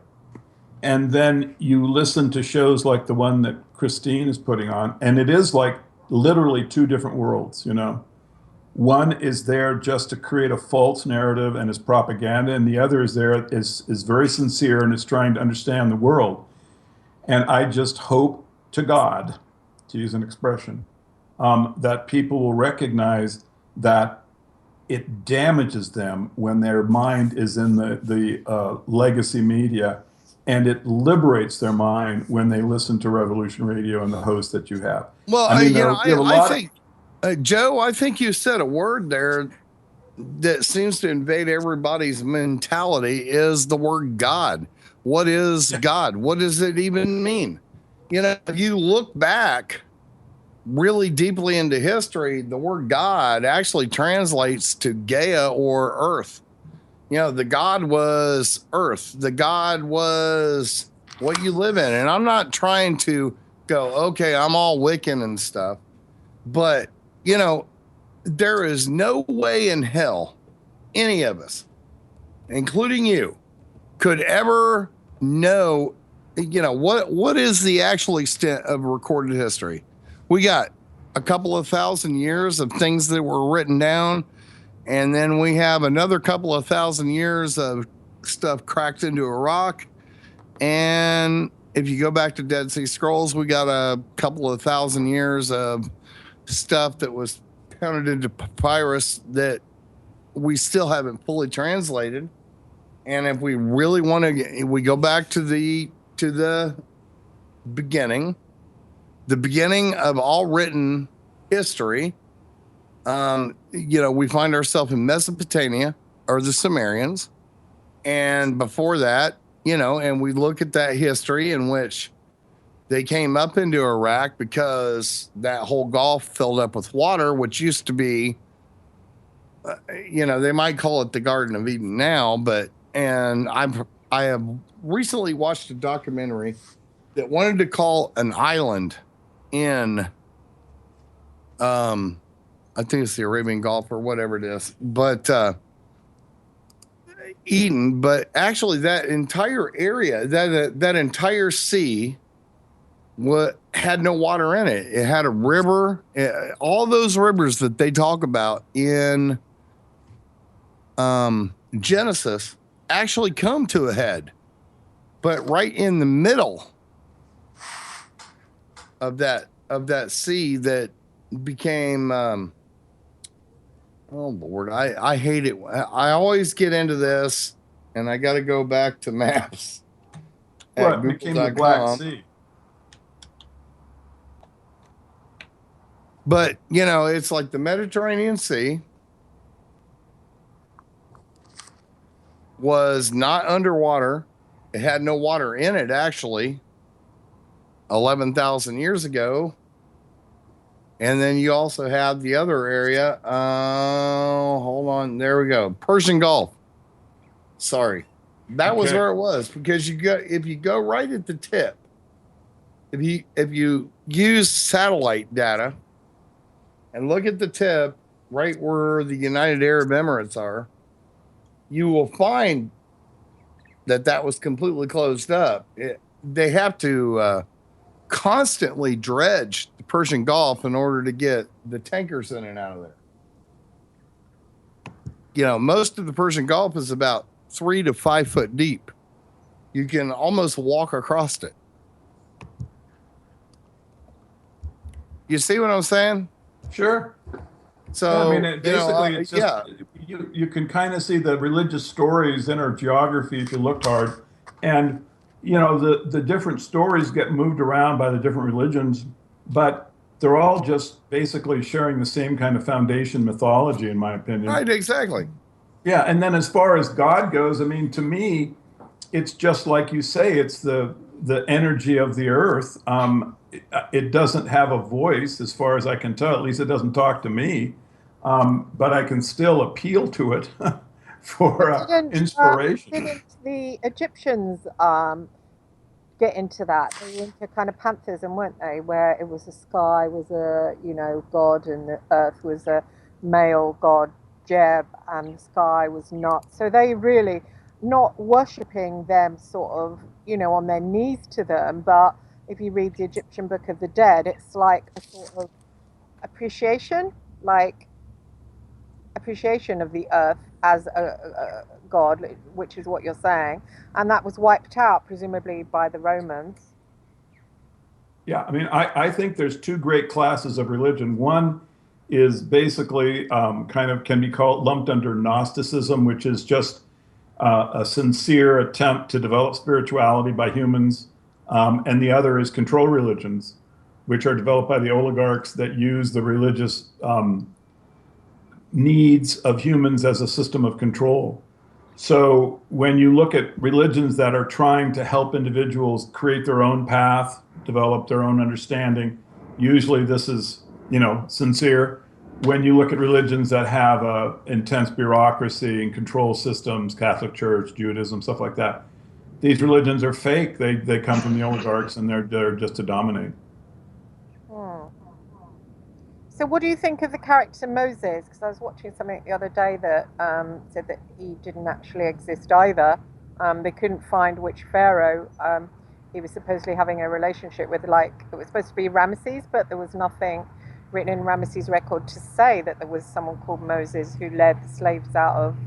and then you listen to shows like the one that Christine is putting on, and it is like literally two different worlds, One is there just to create a false narrative and is propaganda, and the other is there is very sincere and is trying to understand the world. And I just hope to God, to use an expression, that people will recognize that it damages them when their mind is in the legacy media, and it liberates their mind when they listen to Revolution Radio and the host that you have. Well, I think, Joe, I think you said a word there that seems to invade everybody's mentality, is the word God. What is God? What does it even mean? If you look back really deeply into history, the word God actually translates to Gaia or earth. The God was earth. The God was what you live in. And I'm not trying to go, okay, I'm all Wiccan and stuff. But, there is no way in hell any of us, including you, could ever know, what is the actual extent of recorded history. We got a couple of thousand years of things that were written down, and then we have another couple of thousand years of stuff cracked into a rock, And if you go back to Dead Sea Scrolls, we got a couple of thousand years of stuff that was pounded into papyrus that we still haven't fully translated. And if we really want to, we go back to the beginning of all written history. We find ourselves in Mesopotamia, or the Sumerians, and before that, and we look at that history in which they came up into Iraq because that whole Gulf filled up with water, which used to be, they might call it the Garden of Eden now, and I have recently watched a documentary that wanted to call an island in, I think it's the Arabian Gulf or whatever it is, but Eden, but actually that entire area, that entire sea, had no water in it. It had a river. All those rivers that they talk about in Genesis actually come to a head, but right in the middle of that sea that became oh Lord, I hate it. I always get into this, and I got to go back to maps. What became the Black Sea? But it's like the Mediterranean Sea was not underwater. It had no water in it, actually, 11,000 years ago. And then you also have the other area. Hold on. There we go. Persian Gulf. Sorry. That was where it was, because if you go right at the tip, if you use satellite data and look at the tip right where the United Arab Emirates are, you will find that was completely closed up. They have to constantly dredge the Persian Gulf in order to get the tankers in and out of there. Most of the Persian Gulf is about 3 to 5 foot deep. You can almost walk across it. You see what I'm saying? Sure. So, it's just, you can kind of see the religious stories in our geography if you look hard. And, the different stories get moved around by the different religions, but they're all just basically sharing the same kind of foundation mythology, in my opinion. Right, exactly. Yeah, and then as far as God goes, to me, it's just like you say, it's the energy of the earth. It doesn't have a voice, as far as I can tell. At least it doesn't talk to me. But I can still appeal to it for inspiration. Didn't the Egyptians get into that? They were into kind of pantheism, weren't they? Where it was the sky was a god, and the earth was a male god, Jeb, and the sky was not. So they really not worshipping them sort of, on their knees to them. But if you read the Egyptian Book of the Dead, it's like a sort of appreciation of the earth as a god, which is what you're saying, and that was wiped out presumably by the Romans. Yeah, I think there's two great classes of religion. One is basically kind of can be called lumped under Gnosticism, which is just a sincere attempt to develop spirituality by humans, and the other is control religions, which are developed by the oligarchs that use the religious needs of humans as a system of control. So when you look at religions that are trying to help individuals create their own path, develop their own understanding, usually this is, sincere. When you look at religions that have a intense bureaucracy and control systems, Catholic Church, Judaism, stuff like that, these religions are fake. They come from the oligarchs, and they're just to dominate. So what do you think of the character Moses? Because I was watching something the other day that said that he didn't actually exist either. They couldn't find which pharaoh he was supposedly having a relationship with. Like, it was supposed to be Ramesses, but there was nothing written in Ramesses' record to say that there was someone called Moses who led the slaves out of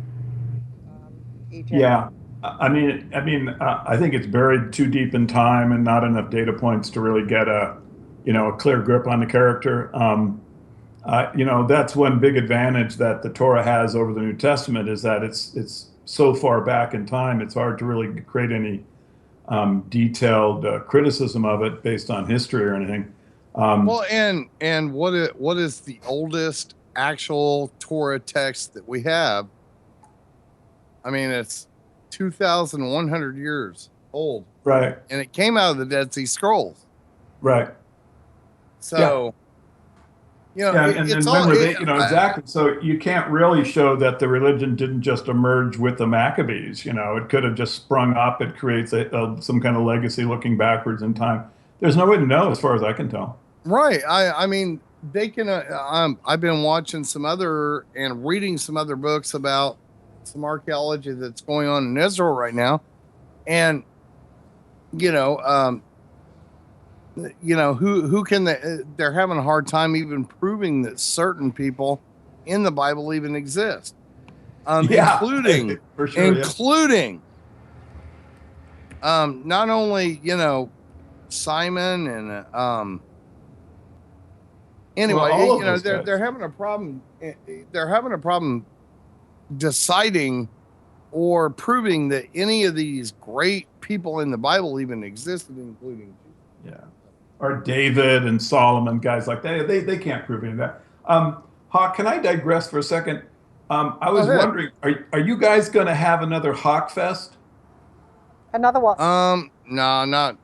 Egypt. Yeah, I think it's buried too deep in time and not enough data points to really get a clear grip on the character. That's one big advantage that the Torah has over the New Testament is that it's so far back in time. It's hard to really create any detailed criticism of it based on history or anything. Well, and what is the oldest actual Torah text that we have? I mean, it's 2,100 years old. Right. And it came out of the Dead Sea Scrolls. Right. So, exactly. So you can't really show that the religion didn't just emerge with the Maccabees. It could have just sprung up. It creates some kind of legacy looking backwards in time. There's no way to know, as far as I can tell. Right. I mean, they can. I've been watching and reading some other books about some archaeology that's going on in Israel right now, and who can they're having a hard time even proving that certain people in the Bible even exist, including for sure, not only Simon and anyway, they're having a problem. They're having a problem deciding or proving that any of these great people in the Bible even existed, including Jesus. Or David and Solomon, guys like that. They can't prove any of that. Hawk, can I digress for a second? I was wondering, are you guys going to have another Hawk Fest? Another what? No, not.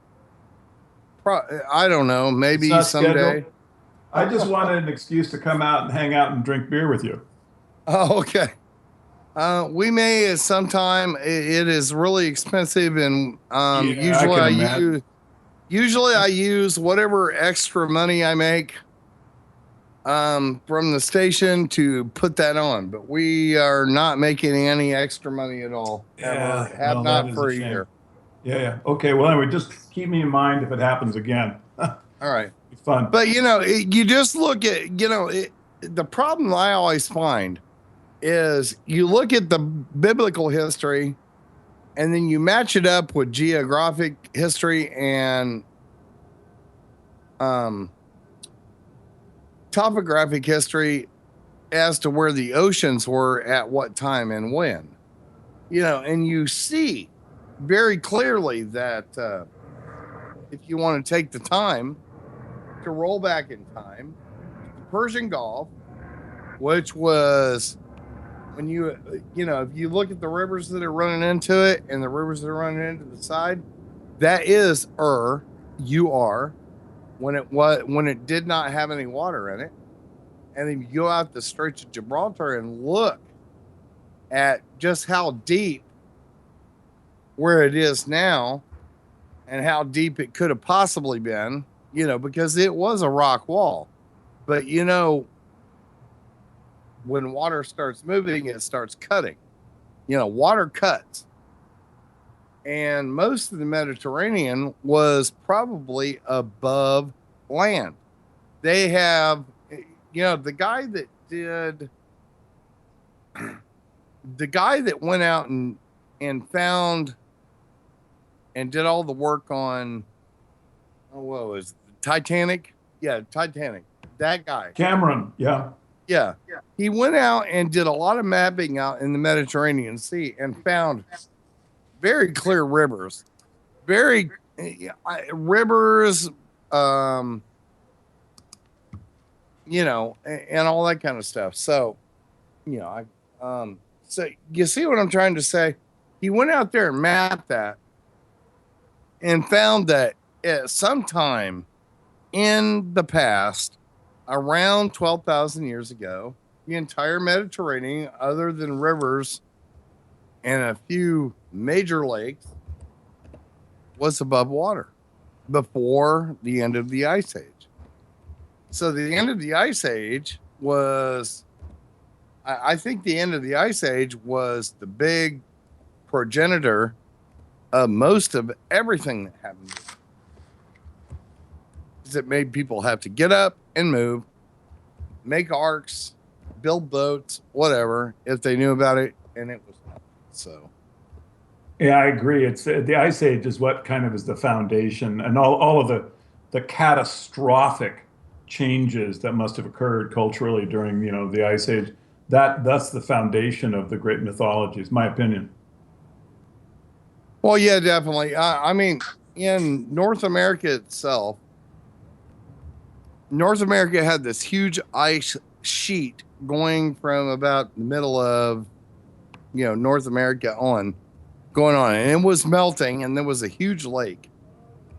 I don't know. Maybe someday. Scheduled? I just wanted an excuse to come out and hang out and drink beer with you. Oh, okay. We may at some time. It is really expensive, and usually I use whatever extra money I make from the station to put that on. But we are not making any extra money at all. Yeah, have not for a year. Yeah. Okay. Well, anyway, just keep me in mind if it happens again. All right. It's fun. But you just look at the problem I always find is you look at the biblical history and then you match it up with geographic history and topographic history as to where the oceans were at what time and when, and you see very clearly that if you want to take the time to roll back in time, the Persian Gulf, which was when if you look at the rivers that are running into it and the rivers that are running into the side, that is when it did not have any water in it. And then you go out the Straits of Gibraltar and look at just how deep where it is now and how deep it could have possibly been, because it was a rock wall. But when water starts moving, it starts cutting. Water cuts. And most of the Mediterranean was probably above land. They have, the guy that went out and found and did all the work on, what was it, Titanic? Yeah, Titanic. That guy. Cameron, yeah. Yeah. He went out and did a lot of mapping out in the Mediterranean Sea and found very clear rivers. Rivers, and all that kind of stuff. So, so you see what I'm trying to say? He went out there and mapped that and found that at some time in the past, around 12,000 years ago, the entire Mediterranean, other than rivers and a few major lakes, was above water before the end of the Ice Age. So the end of the Ice Age was, I think the end of the Ice Age was the big progenitor of most of everything that happened. It made people have to get up and move, make arcs, build boats, whatever, if they knew about it, and it was so. Yeah, I agree. It's the Ice Age is what kind of is the foundation, and all of the catastrophic changes that must have occurred culturally during the Ice Age. That's the foundation of the great mythologies, my opinion. Well, yeah, definitely. I mean, in North America itself, North America had this huge ice sheet going from about the middle of, North America going on, and it was melting, and there was a huge lake.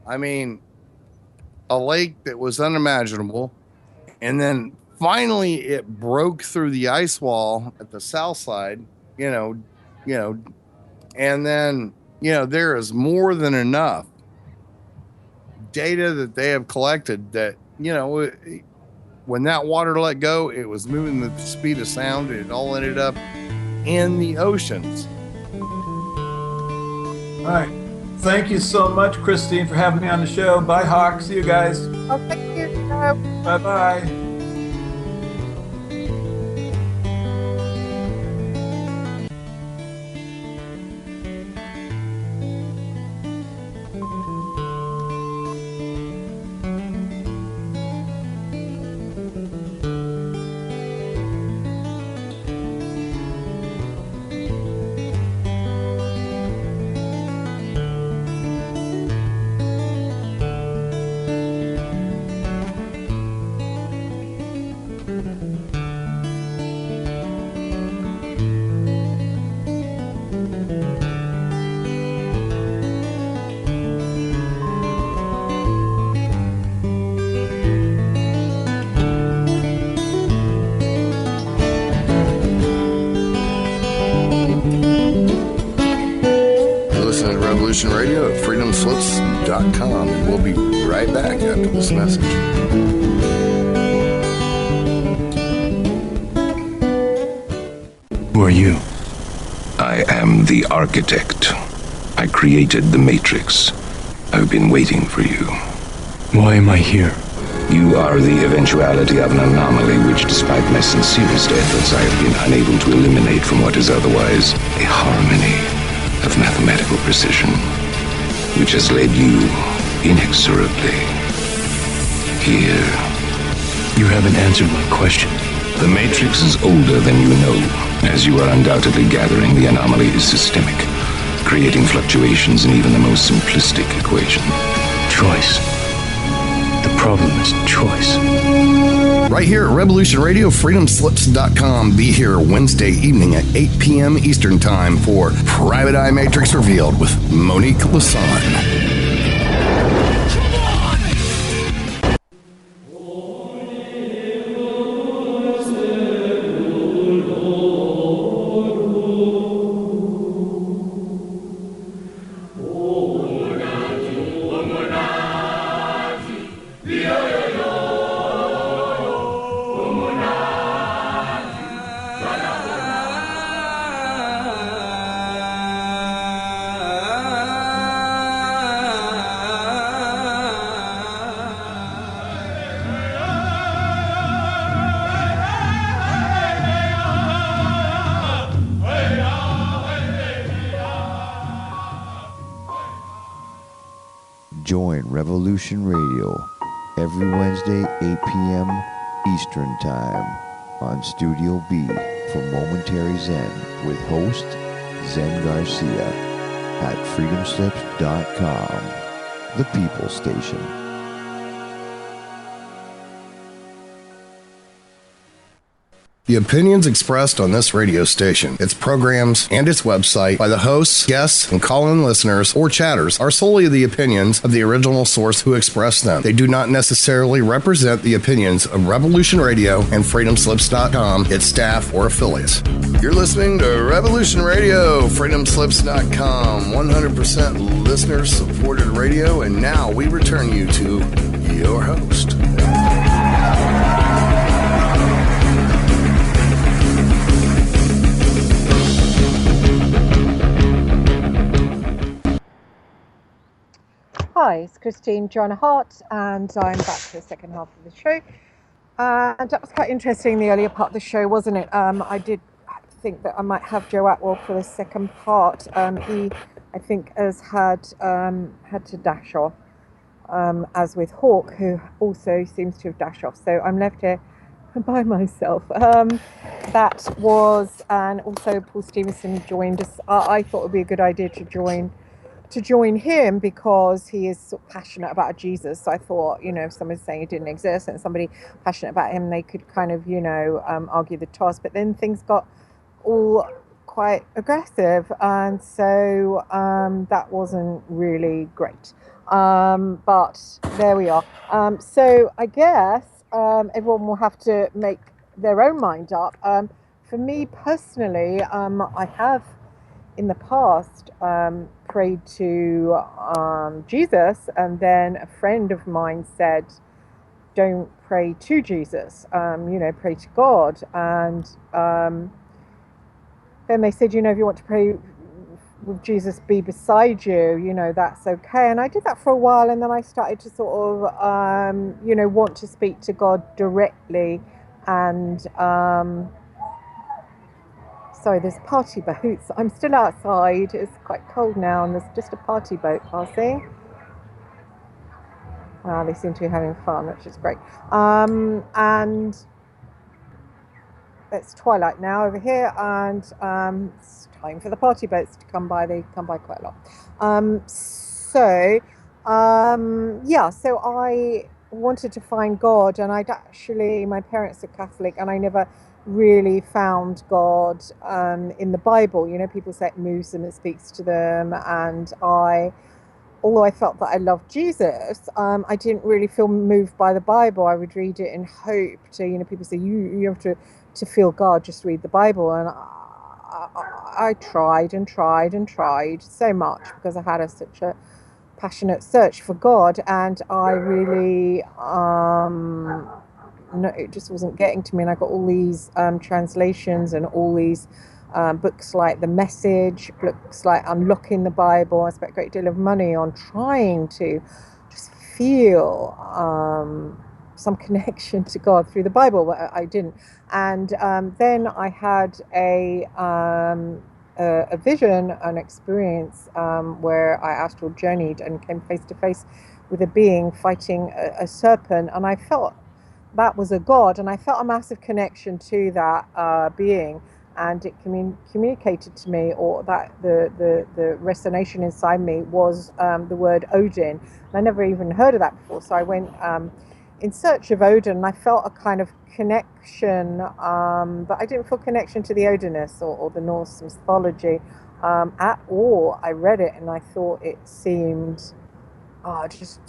I mean, a lake that was unimaginable. And then finally it broke through the ice wall at the south side, and then, there is more than enough data that they have collected that, when that water let go, it was moving at the speed of sound. It all ended up in the oceans. All right. Thank you so much, Christine, for having me on the show. Bye, Hawk. See you guys. Oh, thank you. Bye-bye. Radio at freedomslips.com, and we'll be right back after this message. Who are you? I am the architect. I created the Matrix. I've been waiting for you. Why am I here? You are the eventuality of an anomaly which, despite my sincerest efforts, I have been unable to eliminate from what is otherwise a harmony of mathematical precision, which has led you inexorably here. You haven't answered my question. The Matrix is older than you know. As you are undoubtedly gathering, the anomaly is systemic, creating fluctuations in even the most simplistic equation. Choice. The problem is choice. Right here at Revolution Radio, freedomslips.com. Be here Wednesday evening at 8 p.m. Eastern Time for Private Eye Matrix Revealed with Monique Lassonde. Join Revolution Radio every Wednesday, 8 p.m. Eastern Time on Studio B for Momentary Zen with host Zen Garcia at freedomslips.com, the People Station. The opinions expressed on this radio station, its programs, and its website by the hosts, guests, and call-in listeners or chatters are solely the opinions of the original source who expressed them. They do not necessarily represent the opinions of Revolution Radio and freedomslips.com, its staff, or affiliates. You're listening to Revolution Radio, freedomslips.com, 100% listener-supported radio, and now we return you to your host. Hi, it's Christine Joanna Hart, and I'm back for the second half of the show. And that was quite interesting, the earlier part of the show, wasn't it? I did think that I might have Joe Atwill for the second part. I I think, has had to dash off, as with Hawk, who also seems to have dashed off. So I'm left here by myself. That was, and also Paul Stevenson joined us. I thought it would be a good idea to join him because he is sort of passionate about Jesus. So I thought, if someone's saying he didn't exist and somebody passionate about him, they could kind of, argue the toss. But then things got all quite aggressive, and so that wasn't really great. But there we are. So I guess everyone will have to make their own mind up. For me personally, I have in the past prayed to Jesus, and then a friend of mine said, don't pray to Jesus, pray to God. And then they said, if you want to pray with Jesus be beside you, that's okay. And I did that for a while, and then I started to sort of, want to speak to God directly. And sorry, there's party boats. I'm still outside. It's quite cold now, and there's just a party boat passing. They seem to be having fun, which is great. And it's twilight now over here, and it's time for the party boats to come by. They come by quite a lot. So I wanted to find God, and my parents are Catholic, and I never really found God in the Bible. People say it moves them, it speaks to them, and although I felt that I loved Jesus, I didn't really feel moved by the Bible. I would read it in hope to, people say, you have to feel God, just read the Bible. And I tried and tried and tried so much because I had such a passionate search for God, and I really, no, it just wasn't getting to me. And I got all these translations and all these books like The Message, books like Unlocking the Bible. I spent a great deal of money on trying to just feel some connection to God through the Bible, but I didn't. And then I had a vision, an experience where I astral journeyed and came face to face with a being fighting a serpent, and I felt that was a God, and I felt a massive connection to that being. And it communicated to me, or that the resonation inside me was the word Odin. And I never even heard of that before, so I went in search of Odin, and I felt a kind of connection, but I didn't feel connection to the Odinists or the Norse mythology at all. I read it and I thought it seemed, I just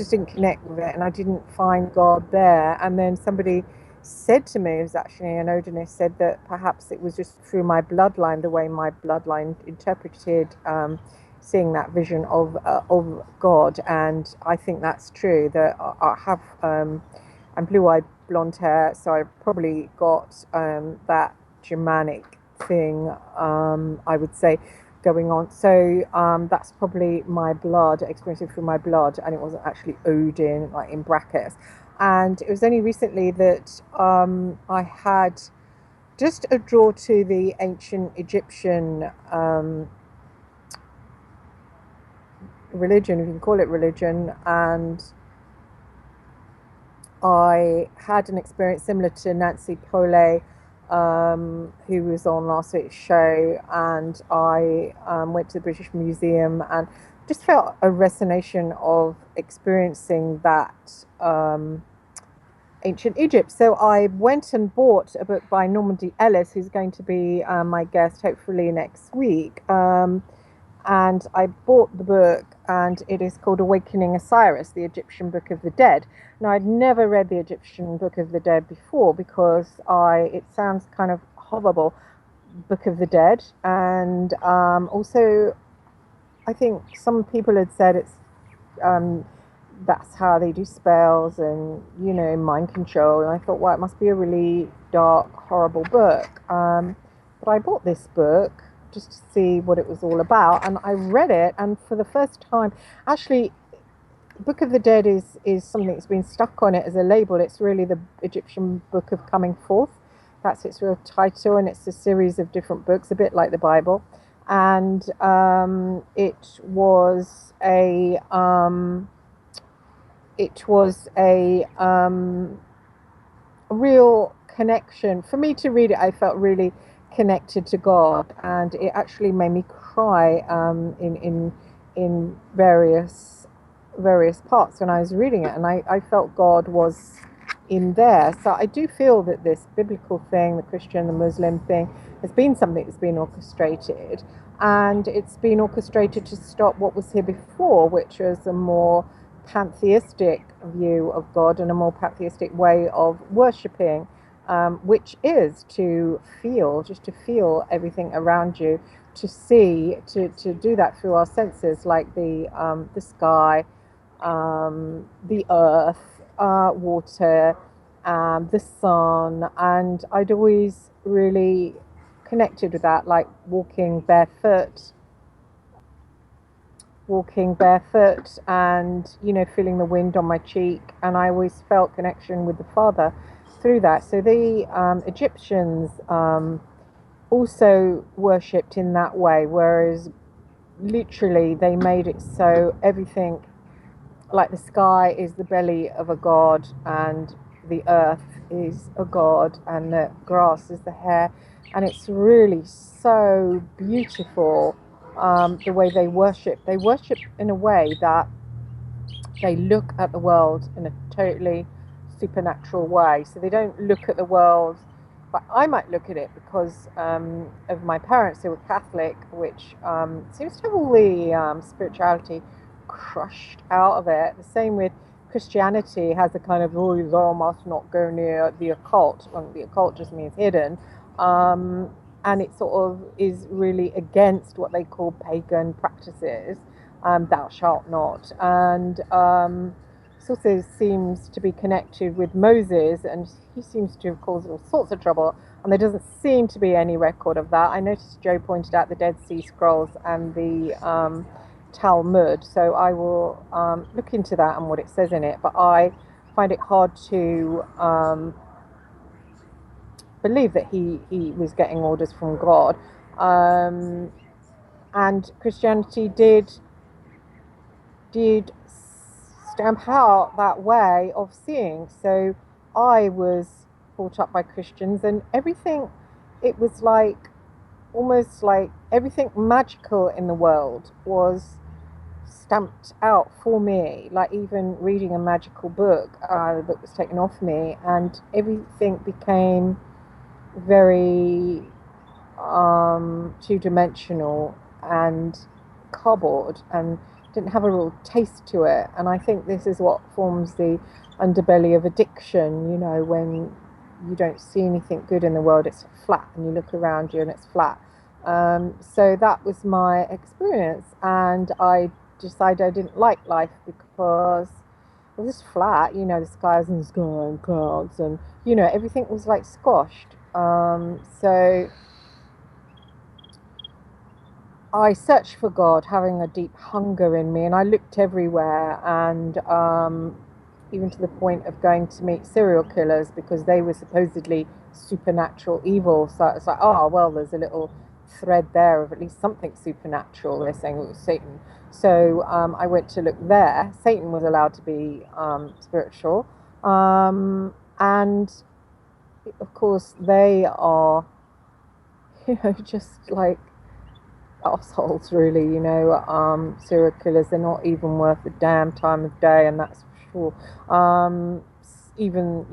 didn't connect with it, and I didn't find God there. And then somebody said to me, it was actually an Odinist, said that perhaps it was just through my bloodline, the way my bloodline interpreted seeing that vision of God. And I think that's true, that I have I'm blue-eyed, blonde hair, so I probably got that Germanic thing, I would say, going on. So that's probably my blood, experiencing through my blood, and it wasn't actually Odin, like in brackets. And it was only recently that I had just a draw to the ancient Egyptian religion, if you can call it religion, and I had an experience similar to Nancy Pole, who was on last week's show, and I went to the British Museum and just felt a resonation of experiencing that ancient Egypt. So I went and bought a book by Normandy Ellis, who's going to be my guest hopefully next week. And I bought the book, and it is called Awakening Osiris, the Egyptian Book of the Dead. Now, I'd never read the Egyptian Book of the Dead before because it sounds kind of horrible, Book of the Dead. And also, I think some people had said it's that's how they do spells and, mind control. And I thought, well, it must be a really dark, horrible book. But I bought this book just to see what it was all about, and I read it, and for the first time, actually, Book of the Dead is something that's been stuck on it as a label. It's really the Egyptian Book of Coming Forth. That's its real title, and it's a series of different books, a bit like the Bible. and it was a real connection for me to read it. I felt really connected to God, and it actually made me cry in various parts when I was reading it, and I felt God was in there. So I do feel that this biblical thing, the Christian, the Muslim thing, has been something that's been orchestrated, and it's been orchestrated to stop what was here before, which was a more pantheistic view of God and a more pantheistic way of worshipping, which is to feel, just to feel everything around you, to see, to do that through our senses, like the sky, the earth, water, the sun, and I'd always really connected with that, like walking barefoot and feeling the wind on my cheek, and I always felt connection with the Father through that. So the Egyptians also worshipped in that way, whereas literally they made it so everything, like the sky is the belly of a god, and the earth is a god, and the grass is the hair, and it's really so beautiful. The way they worship in a way that they look at the world in a totally supernatural way. So they don't look at the world, but I might look at it because of my parents who were Catholic, which seems to have all the spirituality crushed out of it. The same with Christianity, has a kind of, oh, you must not go near the occult. Well, the occult just means hidden. And it sort of is really against what they call pagan practices, thou shalt not. And it also seems to be connected with Moses, and he seems to have caused all sorts of trouble, and there doesn't seem to be any record of that. I noticed Joe pointed out the Dead Sea Scrolls and the Talmud, so I will look into that and what it says in it, but I find it hard to believe that he was getting orders from God. And Christianity did stamp out that way of seeing. So I was brought up by Christians, and everything, it was like almost like everything magical in the world was stamped out for me. Like even reading a magical book, the book was taken off me, and everything became very two-dimensional and cardboard, and didn't have a real taste to it. And I think this is what forms the underbelly of addiction, when you don't see anything good in the world, it's flat, and you look around you and it's flat. So that was my experience, and I decided I didn't like life because it was just flat, the skies and the sky and clouds, and everything was like squashed. So I searched for God, having a deep hunger in me, and I looked everywhere, and even to the point of going to meet serial killers because they were supposedly supernatural evil. So it's like, oh, well, there's a little thread there of at least something supernatural. They're saying it was Satan. So I went to look there. Satan was allowed to be spiritual. And of course, they are, just like assholes, really, serial killers. They're not even worth the damn time of day, and that's for sure. Even,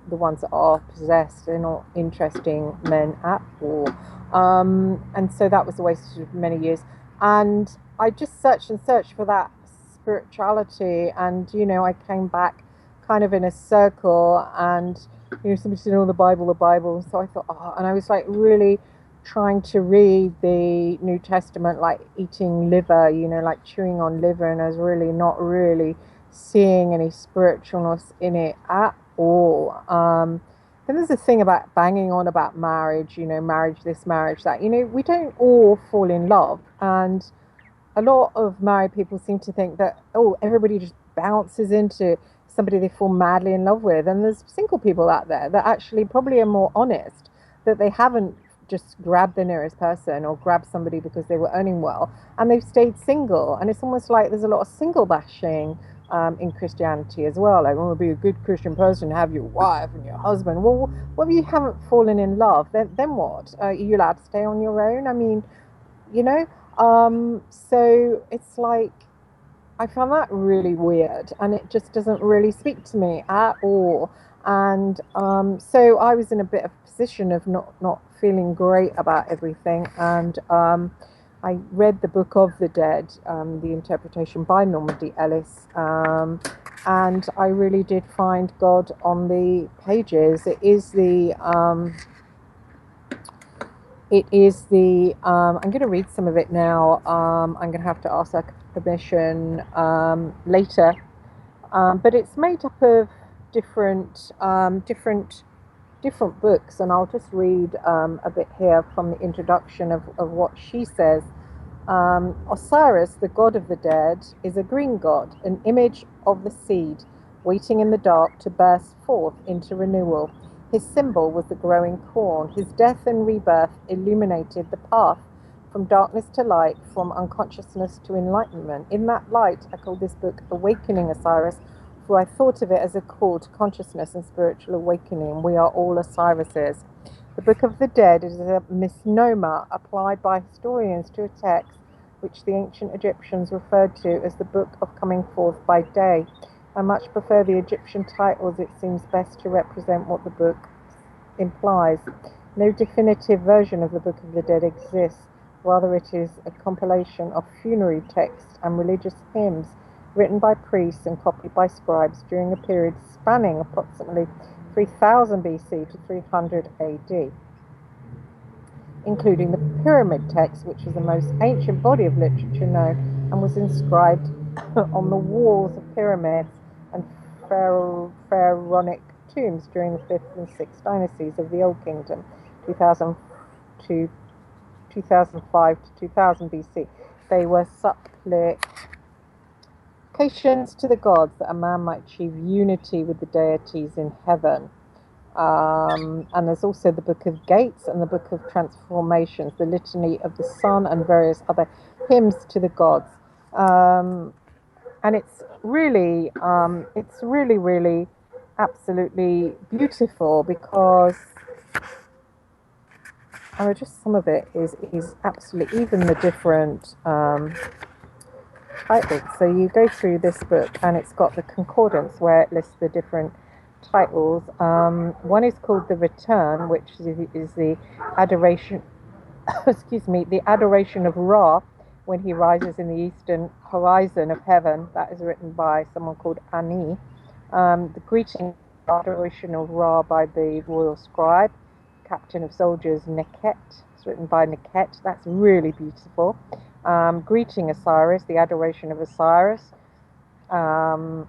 the ones that are possessed, they're not interesting men at all. And so that was a waste of many years. And I just searched and searched for that spirituality, and, I came back kind of in a circle, and, somebody said, oh, the Bible. So I thought, oh, and I was like really trying to read the New Testament, like eating liver, like chewing on liver, and I was really not really seeing any spiritualness in it at all. Then there's a thing about banging on about marriage, marriage this, marriage that. We don't all fall in love, and a lot of married people seem to think that, oh, everybody just bounces into somebody they fall madly in love with, and there's single people out there that actually probably are more honest, that they haven't just grab the nearest person or grab somebody because they were earning well, and they've stayed single. And it's almost like there's a lot of single bashing in Christianity as well. Like, want to be a good Christian person, have your wife and your husband. Well, what if you haven't fallen in love? Then what? Are you allowed to stay on your own? I mean, you know. So it's like, I found that really weird, and it just doesn't really speak to me at all. And so I was in a bit of a position of not feeling great about everything. And I read the Book of the Dead, the interpretation by Norman D. Ellis, and I really did find God on the pages. It is the I'm going to read some of it now. I'm going to have to ask her permission later. But it's made up of different books, and I'll just read a bit here from the introduction of what she says. Osiris, the god of the dead, is a green god, an image of the seed, waiting in the dark to burst forth into renewal. His symbol was the growing corn. His death and rebirth illuminated the path from darkness to light, from unconsciousness to enlightenment. In that light, I call this book Awakening Osiris, for I thought of it as a call to consciousness and spiritual awakening. We are all Osirises. The Book of the Dead is a misnomer applied by historians to a text which the ancient Egyptians referred to as the Book of Coming Forth by Day. I much prefer the Egyptian titles. It seems best to represent what the book implies. No definitive version of the Book of the Dead exists. Rather, it is a compilation of funerary texts and religious hymns written by priests and copied by scribes during a period spanning approximately 3000 BC to 300 AD, including the pyramid text, which is the most ancient body of literature known and was inscribed on the walls of pyramids and pharaonic tombs during the 5th and 6th dynasties of the Old Kingdom, 2005 to 2000 BC. They were supplications to the gods that a man might achieve unity with the deities in heaven. And there's also the Book of Gates and the Book of Transformations, the Litany of the Sun, and various other hymns to the gods. And it's really, really absolutely beautiful, because just some of it is absolutely, even the different titles. So you go through this book and it's got the concordance where it lists the different titles. One is called The Return, which is the adoration, the adoration of Ra when he rises in the eastern horizon of heaven. That is written by someone called Ani. The greeting, adoration of Ra, by the royal scribe, captain of soldiers Neket. It's written by Neket. That's really beautiful. Greeting Osiris, the adoration of Osiris. The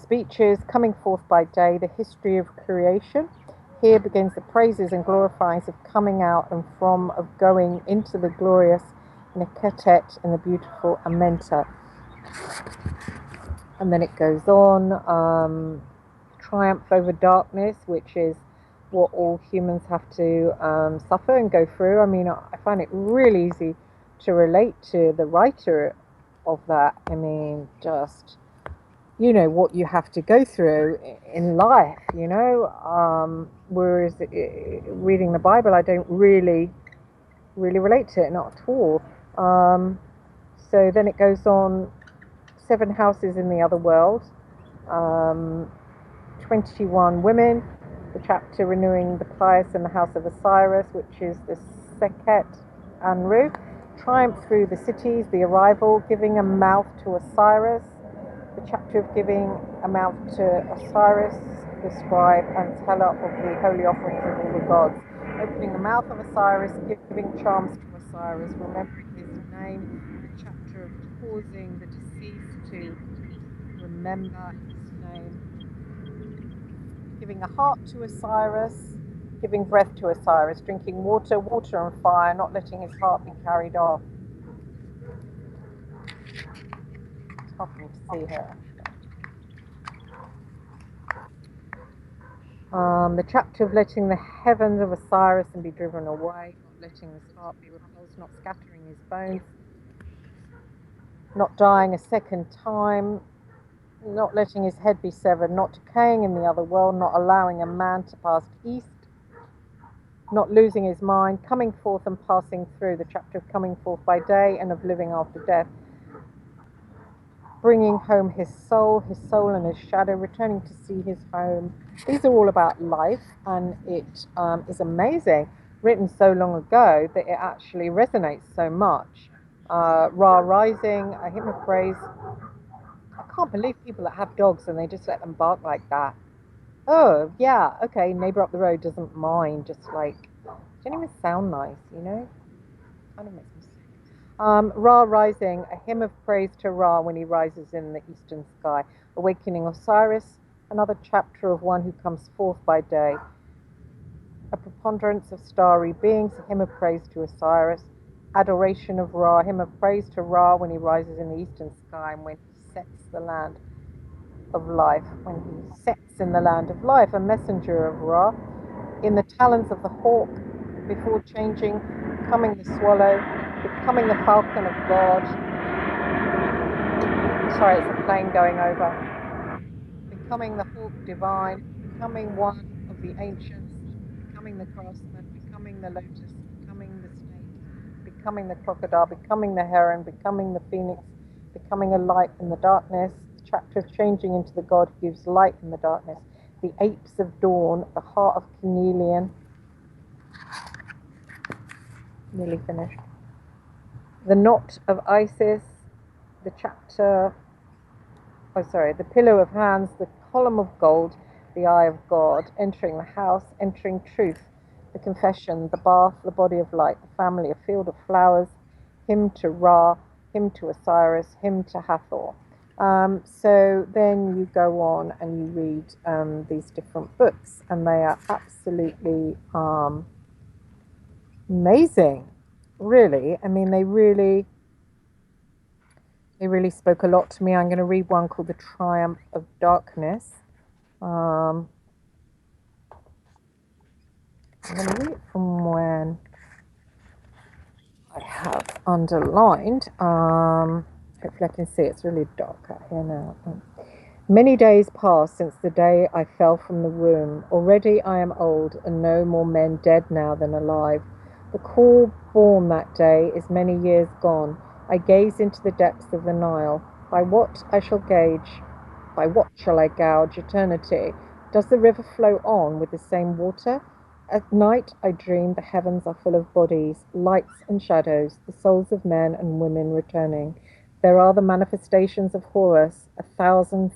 speeches, coming forth by day, the history of creation. Here begins the praises and glorifyings of coming out and from, of going into the glorious Neketet and the beautiful Amenta. And then it goes on, triumph over darkness, which is what all humans have to suffer and go through. I mean, I find it really easy to relate to the writer of that. I mean, just, you know, what you have to go through in life, you know, whereas reading the Bible, I don't really relate to it, not at all. So then it goes on, 7 houses in the other world, 21 women, the chapter renewing the pious in the house of Osiris, which is the Seket Anru, triumph through the cities, the arrival, giving a mouth to Osiris, the chapter of giving a mouth to Osiris, the scribe and teller of the holy offerings of all the gods, opening the mouth of Osiris, giving charms to Osiris, remembering his name, the chapter of causing the deceased to remember his name, giving a heart to Osiris, giving breath to Osiris, drinking water and fire, not letting his heart be carried off. It's hard for me to see here. The chapter of letting the heavens of Osiris and be driven away, not letting his heart be repulsed, not scattering his bones, not dying a second time, not letting his head be severed, not decaying in the other world, not allowing a man to pass east, not losing his mind, coming forth and passing through, the chapter of coming forth by day and of living after death, bringing home his soul and his shadow, returning to see his home. These are all about life, and it is amazing, written so long ago that it actually resonates so much. Ra rising, a hymn of praise. I can't believe people that have dogs and they just let them bark like that. Oh, yeah, okay, neighbor up the road doesn't mind, just like, don't even sound nice, you know? Kind of makes me sick. Ra rising, a hymn of praise to Ra when he rises in the eastern sky. Awakening Osiris, another chapter of one who comes forth by day. A preponderance of starry beings, a hymn of praise to Osiris. Adoration of Ra, hymn of praise to Ra when he rises in the eastern sky and when he sets the land of life. When he sets in the land of life, a messenger of Ra. In the talons of the hawk, before changing, becoming the swallow, becoming the falcon of God. Sorry, it's a plane going over. Becoming the hawk divine, becoming one of the ancients, becoming the craftsman, becoming the lotus, becoming the snake, becoming the crocodile, becoming the heron, becoming the phoenix, becoming a light in the darkness. The chapter of changing into the God who gives light in the darkness. The apes of dawn, the heart of Cornelian. Nearly finished. The knot of Isis, the chapter, the pillow of hands, the column of gold, the eye of God, entering the house, entering truth, the confession, the bath, the body of light, the family, a field of flowers, hymn to Ra, hymn to Osiris, hymn to Hathor. So then you go on and you read these different books, and they are absolutely amazing, really. I mean, they really spoke a lot to me. I'm going to read one called The Triumph of Darkness. I'm going to read it from when I have underlined. Hopefully I can see it's really dark out here now. Many days pass since the day I fell from the womb. Already I am old, and no more men dead now than alive. The call born that day is many years gone. I gaze into the depths of the Nile. By what shall I gouge eternity? Does the river flow on with the same water? At night I dream the heavens are full of bodies, lights and shadows, the souls of men and women returning. There are the manifestations of Horus, a thousand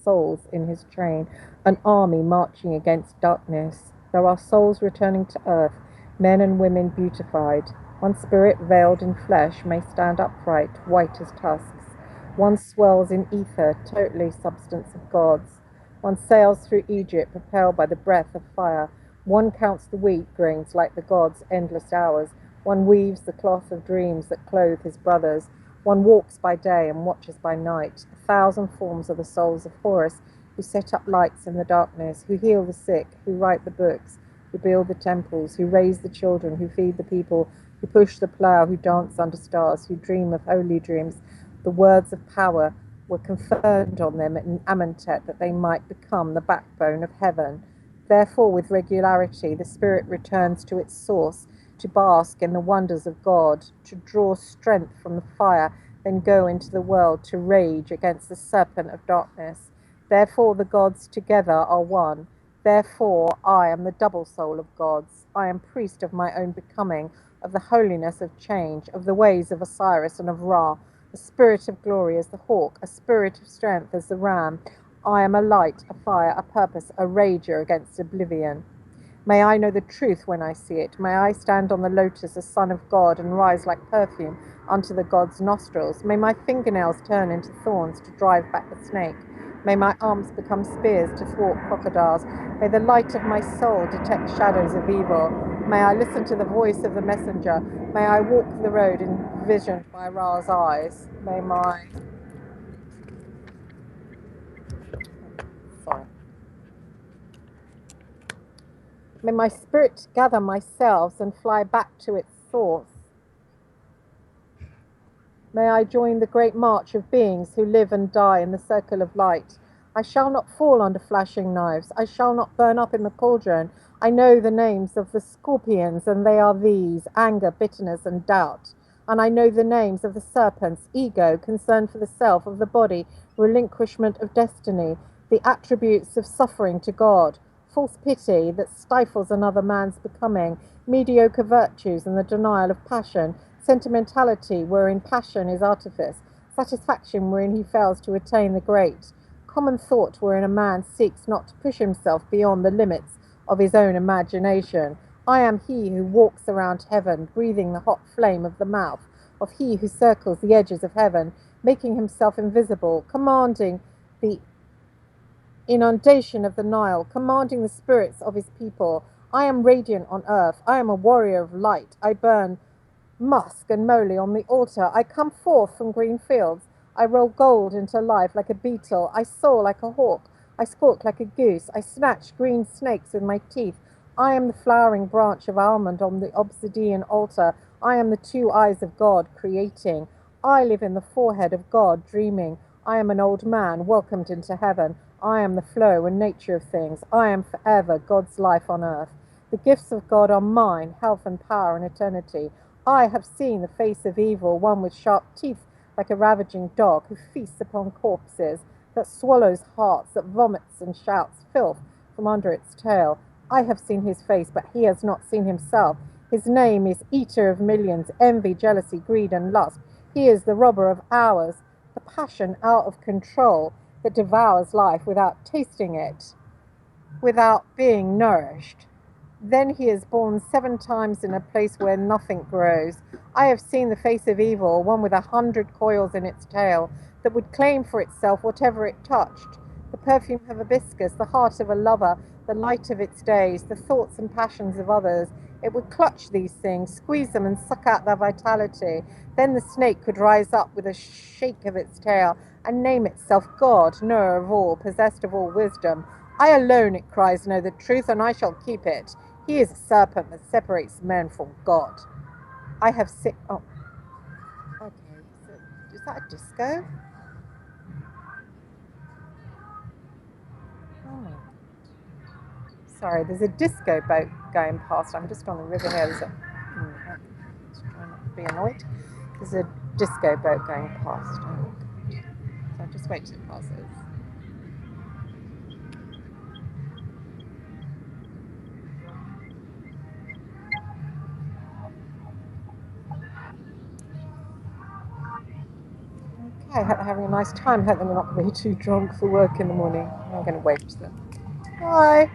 souls in his train, an army marching against darkness. There are souls returning to earth, men and women beautified. One spirit veiled in flesh may stand upright, white as tusks. One swells in ether, totally substance of gods. One sails through Egypt, propelled by the breath of fire. One counts the wheat grains like the gods' endless hours. One weaves the cloth of dreams that clothe his brothers. One walks by day and watches by night. 1,000 forms are the souls of Horus, who set up lights in the darkness, who heal the sick, who write the books, who build the temples, who raise the children, who feed the people, who push the plough, who dance under stars, who dream of holy dreams. The words of power were conferred on them in Amentet that they might become the backbone of heaven. Therefore, with regularity, the spirit returns to its source, to bask in the wonders of God, to draw strength from the fire, then go into the world to rage against the serpent of darkness. Therefore the gods together are one. Therefore I am the double soul of gods. I am priest of my own becoming, of the holiness of change, of the ways of Osiris and of Ra, a spirit of glory as the hawk, a spirit of strength as the ram. I am a light, a fire, a purpose, a rager against oblivion. May I know the truth when I see it. May I stand on the lotus, a son of God, and rise like perfume unto the god's nostrils. May my fingernails turn into thorns to drive back the snake. May my arms become spears to thwart crocodiles. May the light of my soul detect shadows of evil. May I listen to the voice of the messenger. May I walk the road envisioned by Ra's eyes. May my spirit gather myself and fly back to its source. May I join the great march of beings who live and die in the circle of light. I shall not fall under flashing knives. I shall not burn up in the cauldron. I know the names of the scorpions, and they are these: anger, bitterness, and doubt. And I know the names of the serpents: ego, concern for the self of the body, relinquishment of destiny, the attributes of suffering to God, false pity that stifles another man's becoming, mediocre virtues and the denial of passion, sentimentality wherein passion is artifice, satisfaction wherein he fails to attain the great, common thought wherein a man seeks not to push himself beyond the limits of his own imagination. I am he who walks around heaven, breathing the hot flame of the mouth of he who circles the edges of heaven, making himself invisible, commanding the inundation of the Nile, commanding the spirits of his people. I am radiant on earth. I am a warrior of light. I burn musk and moly on the altar. I come forth from green fields. I roll gold into life like a beetle. I soar like a hawk. I squawk like a goose. I snatch green snakes with my teeth. I am the flowering branch of almond on the obsidian altar. I am the two eyes of God creating. I live in the forehead of God dreaming. I am an old man welcomed into heaven. I am the flow and nature of things. I am forever God's life on earth. The gifts of God are mine, health and power and eternity. I have seen the face of evil, one with sharp teeth like a ravaging dog who feasts upon corpses, that swallows hearts, that vomits and shouts filth from under its tail. I have seen his face, but he has not seen himself. His name is Eater of Millions, envy, jealousy, greed, and lust. He is the robber of hours, the passion out of control that devours life without tasting it, without being nourished. Then he is born 7 times in a place where nothing grows. I have seen the face of evil, one with 100 coils in its tail, that would claim for itself whatever it touched. The perfume of hibiscus, the heart of a lover, the light of its days, the thoughts and passions of others. It would clutch these things, squeeze them and suck out their vitality. Then the snake could rise up with a shake of its tail and name itself God, knower of all, possessed of all wisdom. I alone, it cries, know the truth, and I shall keep it. He is a serpent that separates men from God. I have seen... Oh. Okay. So, is that a disco? Oh. Sorry, there's a disco boat going past. I'm just on the river here. There's a... Just trying not to be annoyed. There's a disco boat going past. Oh, so I'll just wait till it passes. Okay, I hope they're having a nice time. I hope they're not really too drunk for work in the morning. I'm going to wave to them. Bye.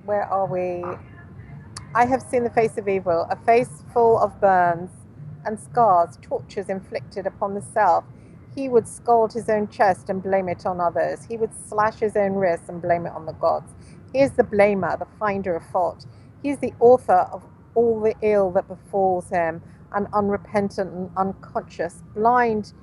Where are we? I have seen the face of evil, a face full of burns and scars, tortures inflicted upon the self. He would scald his own chest and blame it on others. He would slash his own wrists and blame it on the gods. He is the blamer, the finder of fault. He is the author of all the ill that befalls him, and unrepentant and unconscious. Blind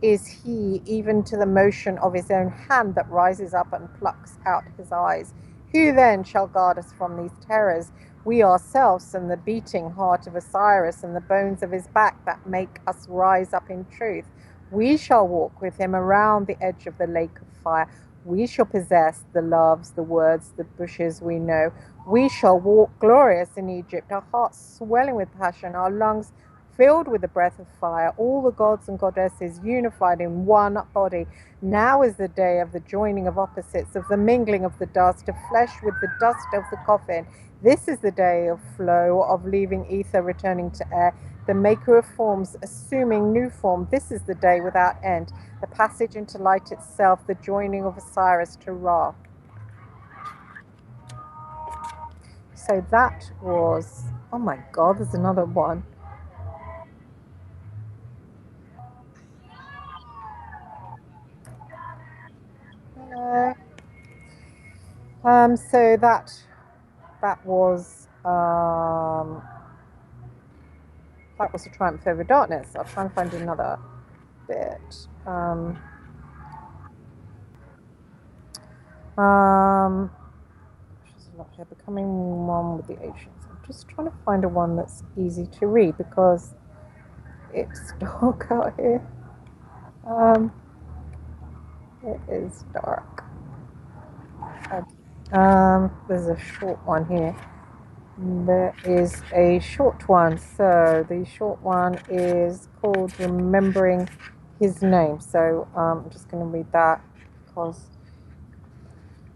is he even to the motion of his own hand that rises up and plucks out his eyes. Who then shall guard us from these terrors? We ourselves, and the beating heart of Osiris, and the bones of his back that make us rise up in truth. We shall walk with him around the edge of the lake of fire. We shall possess the loves, the words, the bushes we know. We shall walk glorious in Egypt, our hearts swelling with passion, our lungs filled with the breath of fire, all the gods and goddesses unified in one body. Now is the day of the joining of opposites, of the mingling of the dust of flesh with the dust of the coffin. This is the day of flow, of leaving ether, returning to air, the maker of forms assuming new form. This is the day without end, the passage into light itself, the joining of Osiris to Ra. So that was, oh my God, there's another one. Hello. So that was the triumph over darkness. I'll try and find another. bit. Becoming one with the ancients. I'm just trying to find a one that's easy to read because it's dark out here. It is dark. Okay. There's a short one here. There is a short one. So the short one is called Remembering His Name. So I'm just going to read that because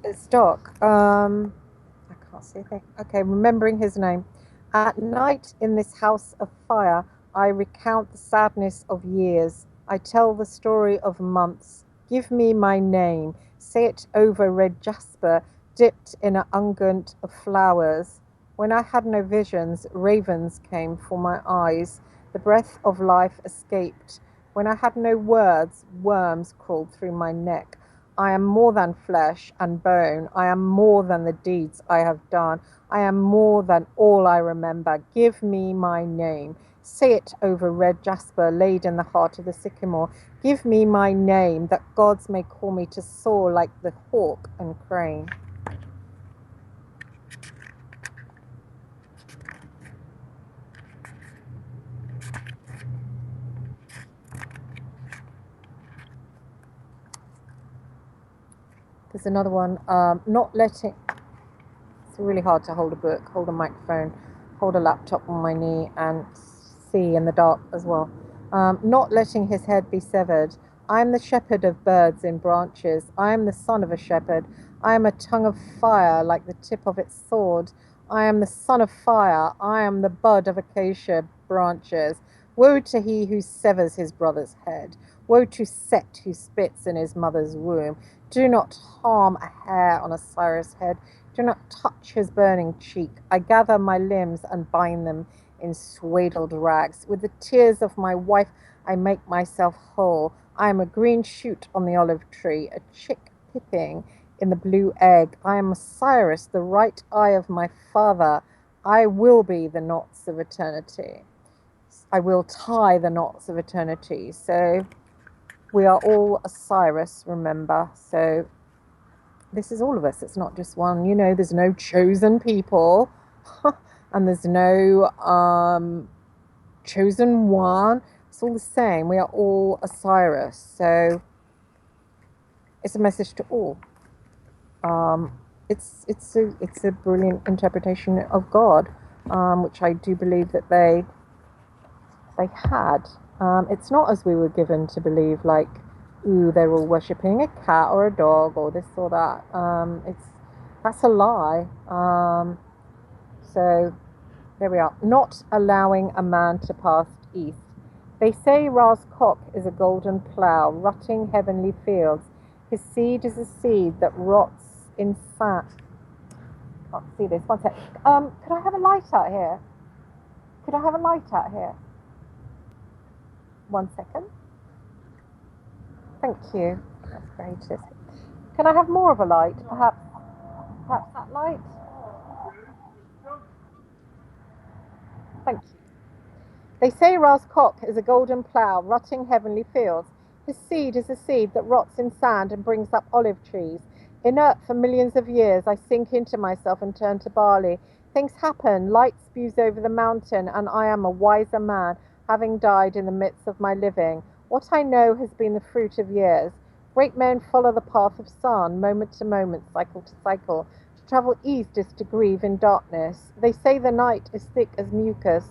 it's dark. I can't see a thing. Okay, Remembering His Name. At night in this house of fire, I recount the sadness of years. I tell the story of months. Give me my name. Say it over red jasper, dipped in an unguent of flowers. When I had no visions, ravens came for my eyes. The breath of life escaped. When I had no words, worms crawled through my neck. I am more than flesh and bone. I am more than the deeds I have done. I am more than all I remember. Give me my name. Say it over red jasper laid in the heart of the sycamore. Give me my name, that gods may call me to soar like the hawk and crane. There's another one, not letting, it's really hard to hold a book, hold a microphone, hold a laptop on my knee and see in the dark as well. Not letting his head be severed. I am the shepherd of birds in branches. I am the son of a shepherd. I am a tongue of fire like the tip of its sword. I am the son of fire. I am the bud of acacia branches. Woe to he who severs his brother's head. Woe to Set who spits in his mother's womb. Do not harm a hair on Osiris' head. Do not touch his burning cheek. I gather my limbs and bind them in swaddled rags. With the tears of my wife, I make myself whole. I am a green shoot on the olive tree, a chick peeping in the blue egg. I am Osiris, the right eye of my father. I will be the knots of eternity. I will tie the knots of eternity. So we are all Osiris, remember. So this is all of us. It's not just one, you know, there's no chosen people and there's no chosen one. It's all the same. We are all Osiris. So it's a message to all. It's a brilliant interpretation of God, which I do believe that they had. It's not as we were given to believe, like, ooh, they're all worshipping a cat or a dog or this or that. That's a lie. So there we are. Not allowing a man to pass east. They say Ra's cock is a golden plough, rutting heavenly fields. His seed is a seed that rots in sand. Can't see this. One sec. Could I have a light out here? Could I have a light out here? 1 second. Thank you. That's gracious. Can I have more of a light? Perhaps that light? Thank you. They say Ra's cock is a golden plough, rutting heavenly fields. His seed is a seed that rots in sand and brings up olive trees. Inert for millions of years, I sink into myself and turn to barley. Things happen, light spews over the mountain, and I am a wiser man, having died in the midst of my living. What I know has been the fruit of years. Great men follow the path of sun, moment to moment, cycle to cycle. To travel east is to grieve in darkness. They say the night is thick as mucus.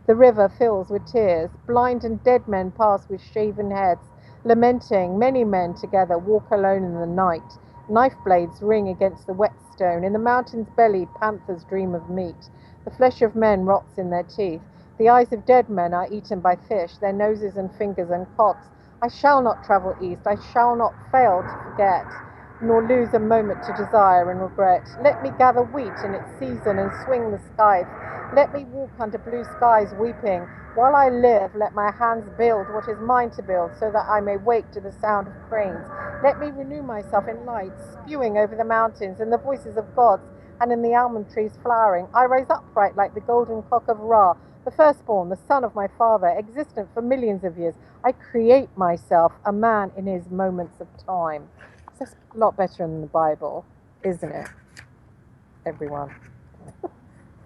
The river fills with tears. Blind and dead men pass with shaven heads, lamenting. Many men together walk alone in the night. Knife blades ring against the whetstone. In the mountain's belly, panthers dream of meat. The flesh of men rots in their teeth. The eyes of dead men are eaten by fish, their noses and fingers and cocks. I shall not travel east. I shall not fail to forget, nor lose a moment to desire and regret. Let me gather wheat in its season and swing the scythe. Let me walk under blue skies weeping. While I live, let my hands build what is mine to build, so that I may wake to the sound of cranes. Let me renew myself in light, spewing over the mountains, in the voices of gods, and in the almond trees flowering. I rise upright like the golden cock of Ra, the firstborn, the son of my father, existent for millions of years. I create myself, a man in his moments of time. That's a lot better than the Bible, isn't it, everyone?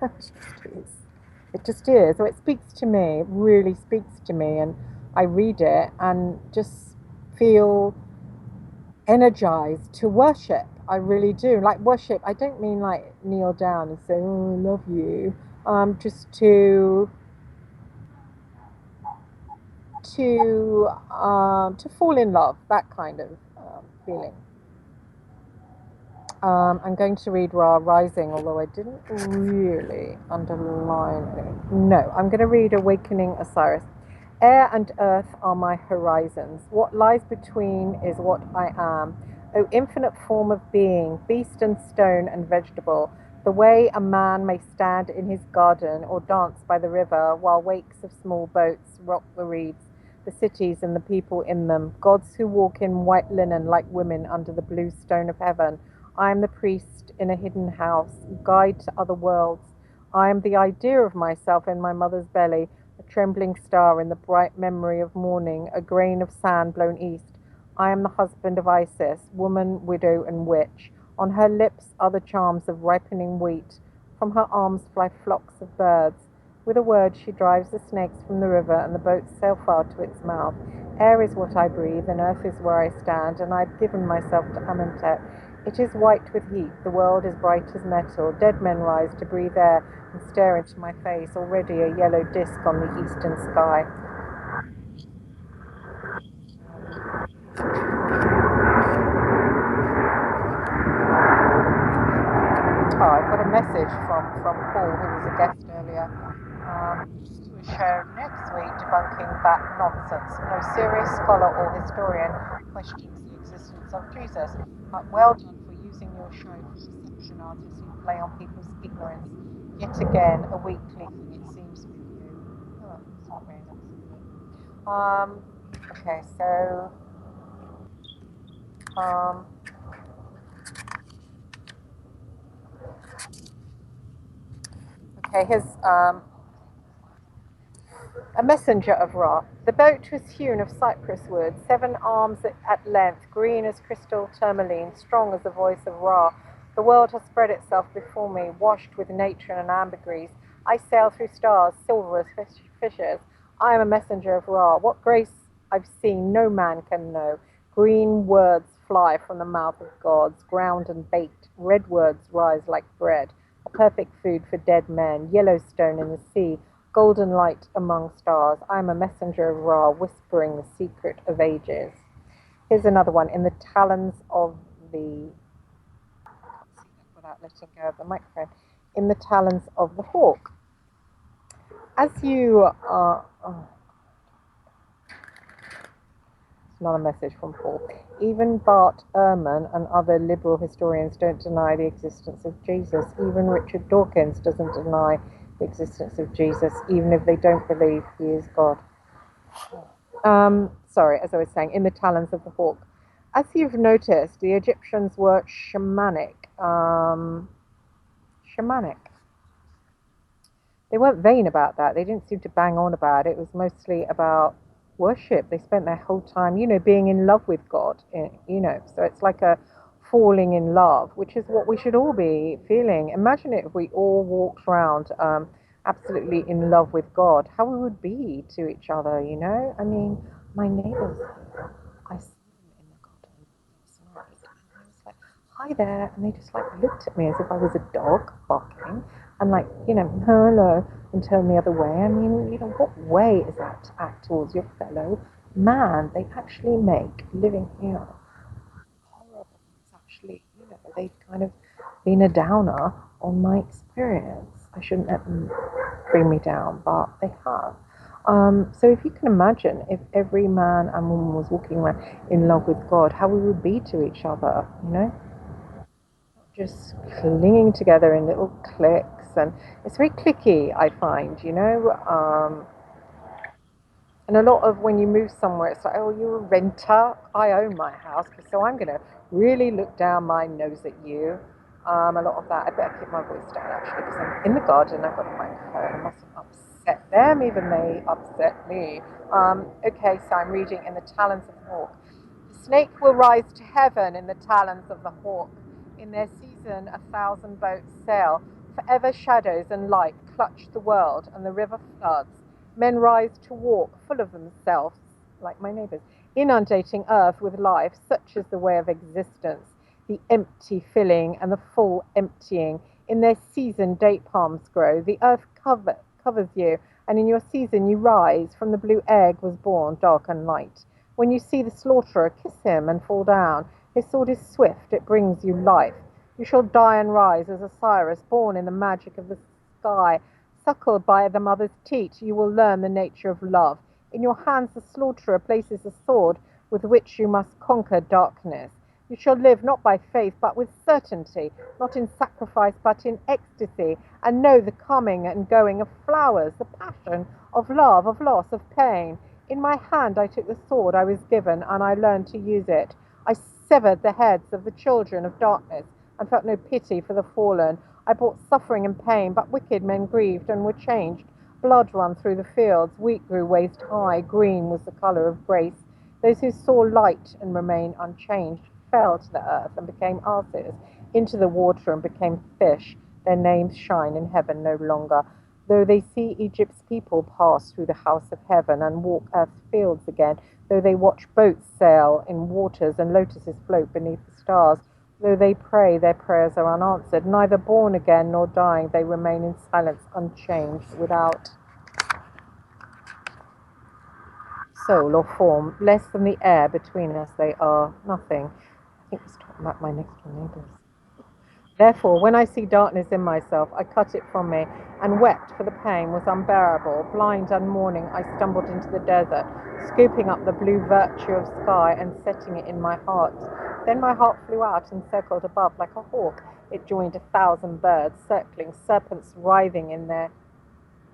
It just is. So it speaks to me, it really speaks to me, and I read it and just feel energized to worship. I really do. Like worship, I don't mean like kneel down and say, oh, I love you. Just to fall in love, that kind of feeling. I'm going to read Ra Rising, although I didn't really underline it. No, I'm going to read Awakening Osiris. Air and earth are my horizons. What lies between is what I am. O infinite form of being, beast and stone and vegetable, the way a man may stand in his garden or dance by the river while wakes of small boats rock the reeds, the cities and the people in them, gods who walk in white linen like women under the blue stone of heaven. I am the priest in a hidden house, guide to other worlds. I am the idea of myself in my mother's belly, a trembling star in the bright memory of morning, a grain of sand blown east. I am the husband of Isis, woman, widow, and witch. On her lips are the charms of ripening wheat. From her arms fly flocks of birds. With a word she drives the snakes from the river, and the boats sail far to its mouth. Air is what I breathe, and earth is where I stand, and I've given myself to Amentet. It is white with heat, the world is bright as metal. Dead men rise to breathe air and stare into my face, already a yellow disk on the eastern sky. Oh, I got a message from Paul, who was a guest earlier, to a show next week debunking that nonsense. No serious scholar or historian questions the existence of Jesus. But well done for using your show for deception artists who play on people's ignorance. Yet again, a weekly thing it seems with you. Oh, it's not very nice, is it? Okay, so okay, here's a messenger of Ra. The boat was hewn of cypress wood, 7 arms at length, green as crystal tourmaline, strong as the voice of Ra. The world has spread itself before me, washed with nature and ambergris. I sail through stars, silver as fishes. I am a messenger of Ra. What grace I've seen no man can know. Green words fly from the mouth of gods, ground and baked. Red words rise like bread, a perfect food for dead men. Yellowstone in the sea, golden light among stars. I am a messenger of Ra, whispering the secret of ages. Here's another one. In the talons of the... I can't see that without letting go of the microphone. In the talons of the hawk. As you are... It's not a message from Paul. Even Bart Ehrman and other liberal historians don't deny the existence of Jesus. Even Richard Dawkins doesn't deny the existence of Jesus, even if they don't believe he is God. Sorry, as I was saying, in the talons of the hawk. As you've noticed, the Egyptians were shamanic. They weren't vain about that. They didn't seem to bang on about it. It was mostly about worship. They spent their whole time, being in love with God, So it's like a falling in love, which is what we should all be feeling. Imagine it if we all walked around absolutely in love with God, how we would be to each other, I mean, my neighbors, I saw them in the garden last night, and I was like, hi there, and they just looked at me as if I was a dog barking, and hello, and turned the other way. I mean, what way is that to act towards your fellow man? They actually make living here horrible. It's actually, they've kind of been a downer on my experience. I shouldn't let them bring me down, but they have. So if you can imagine, if every man and woman was walking around in love with God, how we would be to each other, Just clinging together in little cliques and it's very cliquey, I find, and a lot of when you move somewhere, it's like, oh, you're a renter. I own my house, so I'm going to really look down my nose at you. A lot of that. I better keep my voice down, actually, because I'm in the garden. I've got a microphone. I mustn't upset them, even they upset me. Okay, so I'm reading In the Talons of the Hawk. The snake will rise to heaven in the talons of the hawk. In their season, 1,000 boats sail. Forever shadows and light clutch the world, and the river floods. Men rise to walk, full of themselves, like my neighbours, inundating earth with life. Such is the way of existence, the empty filling and the full emptying. In their season, date palms grow. The earth covers you, and in your season you rise. From the blue egg was born, dark and light. When you see the slaughterer, kiss him and fall down. His sword is swift, it brings you life. You shall die and rise as Osiris, born in the magic of the sky. Suckled by the mother's teat, you will learn the nature of love. In your hands the slaughterer places a sword with which you must conquer darkness. You shall live not by faith, but with certainty, not in sacrifice, but in ecstasy, and know the coming and going of flowers, the passion of love, of loss, of pain. In my hand I took the sword I was given, and I learned to use it. I severed the heads of the children of darkness, and felt no pity for the fallen. I brought suffering and pain, but wicked men grieved and were changed. Blood ran through the fields, wheat grew waist high, green was the colour of grace. Those who saw light and remained unchanged fell to the earth and became asses, into the water and became fish. Their names shine in heaven no longer. Though they see Egypt's people pass through the house of heaven and walk earth's fields again, though they watch boats sail in waters and lotuses float beneath the stars, though they pray, their prayers are unanswered. Neither born again nor dying, they remain in silence, unchanged, without soul or form. Less than the air between us, they are nothing. I think it's talking about my next door neighbours. Therefore, when I see darkness in myself, I cut it from me, and wept, for the pain was unbearable. Blind and mourning, I stumbled into the desert, scooping up the blue virtue of sky and setting it in my heart. Then my heart flew out and circled above like a hawk. It joined 1,000 birds, circling, serpents writhing in their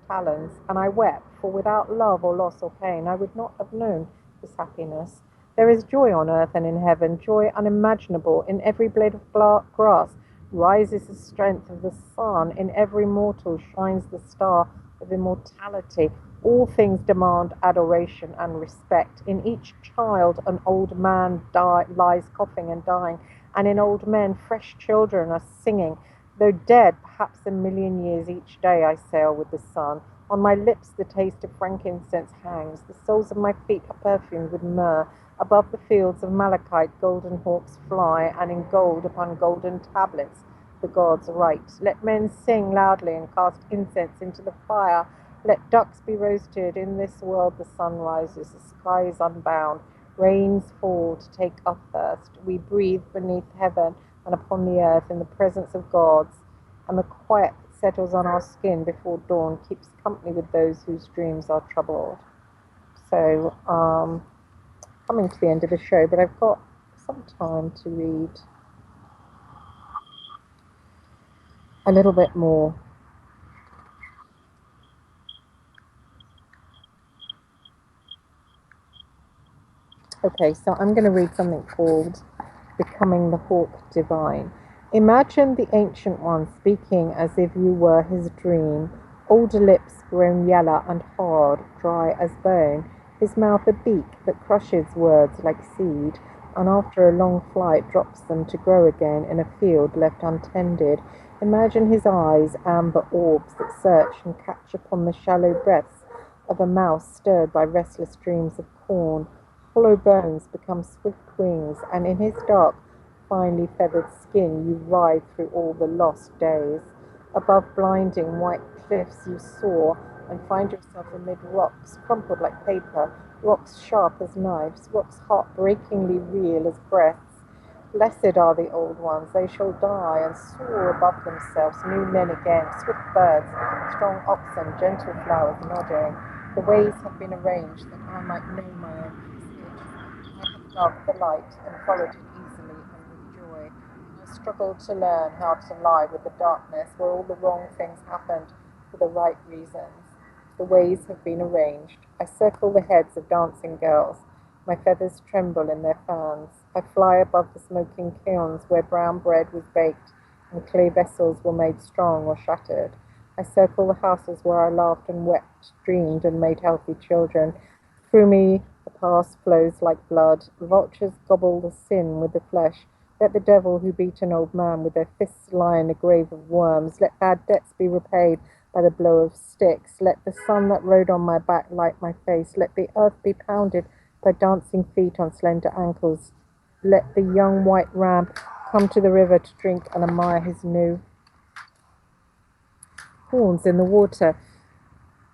talons, and I wept, for without love or loss or pain, I would not have known this happiness. There is joy on earth and in heaven, joy unimaginable. In every blade of grass rises the strength of the sun. In every mortal shines the star of immortality. All things demand adoration and respect. In each child an old man lies coughing and dying, and in old men fresh children are singing. Though dead, perhaps 1,000,000 years each day I sail with the sun. On my lips the taste of frankincense hangs. The soles of my feet are perfumed with myrrh. Above the fields of malachite golden hawks fly, and in gold upon golden tablets the gods write. Let men sing loudly and cast incense into the fire. Let ducks be roasted. In this world the sun rises, the sky is unbound. Rains fall to take our thirst. We breathe beneath heaven and upon the earth in the presence of gods, and the quiet that settles on our skin before dawn keeps company with those whose dreams are troubled. So, coming to the end of the show, but I've got some time to read a little bit more. Okay, so I'm going to read something called Becoming the Hawk Divine. Imagine the Ancient One speaking as if you were his dream. Older lips grown yellow and hard, dry as bone. His mouth a beak that crushes words like seed, and after a long flight drops them to grow again in a field left untended. Imagine his eyes, amber orbs that search and catch upon the shallow breaths of a mouse stirred by restless dreams of corn. Hollow bones become swift wings, and in his dark, finely feathered skin you ride through all the lost days. Above blinding white cliffs you soar, and find yourself amid rocks crumpled like paper, rocks sharp as knives, rocks heartbreakingly real as breaths. Blessed are the old ones, they shall die and soar above themselves, new men again, swift birds, strong oxen, gentle flowers nodding. The ways have been arranged that I might know my own. I have loved the light and followed it easily and with joy. I struggled to learn how to lie with the darkness where all the wrong things happened for the right reasons. The ways have been arranged. I circle the heads of dancing girls. My feathers tremble in their fans. I fly above the smoking kilns where brown bread was baked and clay vessels were made strong or shattered. I circle the houses where I laughed and wept, dreamed and made healthy children. Through me the past flows like blood. Vultures gobble the sin with the flesh. Let the devil who beat an old man with their fists lie in a grave of worms. Let bad debts be repaid by the blow of sticks. Let the sun that rode on my back light my face. Let the earth be pounded by dancing feet on slender ankles. Let the young white ram come to the river to drink and admire his new horns in the water.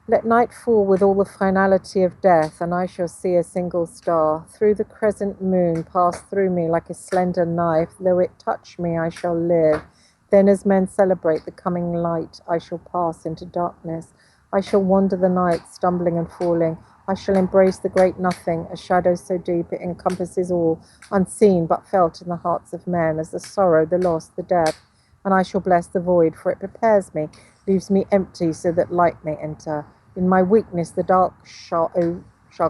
Let night fall with all the finality of death, and I shall see a single star. Through the crescent moon pass through me like a slender knife. Though it touch me, I shall live. Then as men celebrate the coming light, I shall pass into darkness. I shall wander the night, stumbling and falling. I shall embrace the great nothing, a shadow so deep it encompasses all, unseen but felt in the hearts of men, as the sorrow, the loss, the death. And I shall bless the void, for it prepares me, leaves me empty so that light may enter. In my weakness the dark shall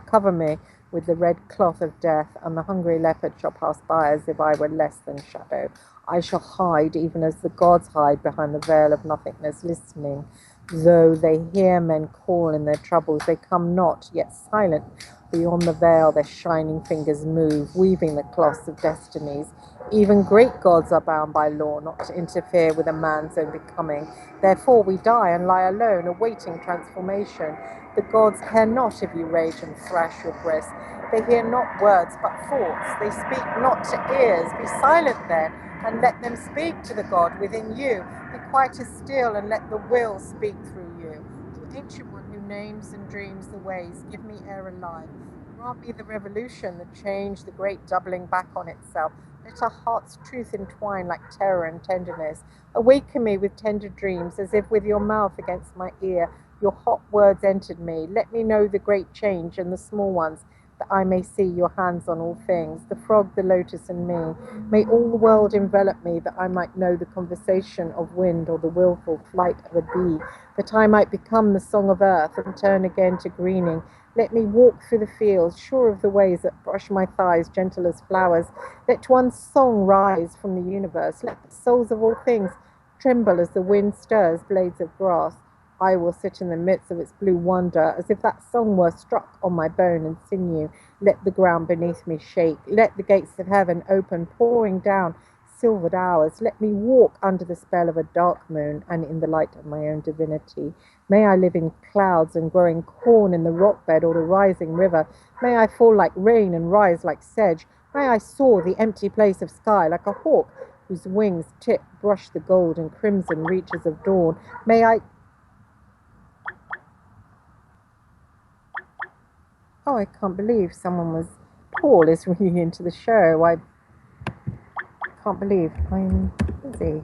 cover me with the red cloth of death, and the hungry leopard shall pass by as if I were less than shadow. I shall hide even as the gods hide behind the veil of nothingness, listening. Though they hear men call in their troubles, they come not, yet silent. Beyond the veil their shining fingers move, weaving the cloths of destinies. Even great gods are bound by law not to interfere with a man's own becoming. Therefore we die and lie alone, awaiting transformation. The gods care not if you rage and thrash your breast. They hear not words but thoughts. They speak not to ears. Be silent then, and let them speak to the God within you. Be quiet as still, and let the will speak through you. The ancient one who names and dreams the ways, give me air alive. Grant me the revolution, the change, the great doubling back on itself. Let our heart's truth entwine like terror and tenderness. Awaken me with tender dreams, as if with your mouth against my ear, your hot words entered me. Let me know the great change and the small ones, that I may see your hands on all things, the frog, the lotus, and me. May all the world envelop me, that I might know the conversation of wind or the willful flight of a bee, that I might become the song of earth and turn again to greening. Let me walk through the fields, sure of the ways that brush my thighs, gentle as flowers. Let one song rise from the universe. Let the souls of all things tremble as the wind stirs blades of grass. I will sit in the midst of its blue wonder, as if that song were struck on my bone and sinew. Let the ground beneath me shake. Let the gates of heaven open, pouring down silvered hours. Let me walk under the spell of a dark moon and in the light of my own divinity. May I live in clouds and growing corn in the rock bed or the rising river. May I fall like rain and rise like sedge. May I soar the empty place of sky like a hawk whose wings tip brush the gold and crimson reaches of dawn. May I... Oh, I can't believe Paul is ringing into the show. I can't believe I'm busy.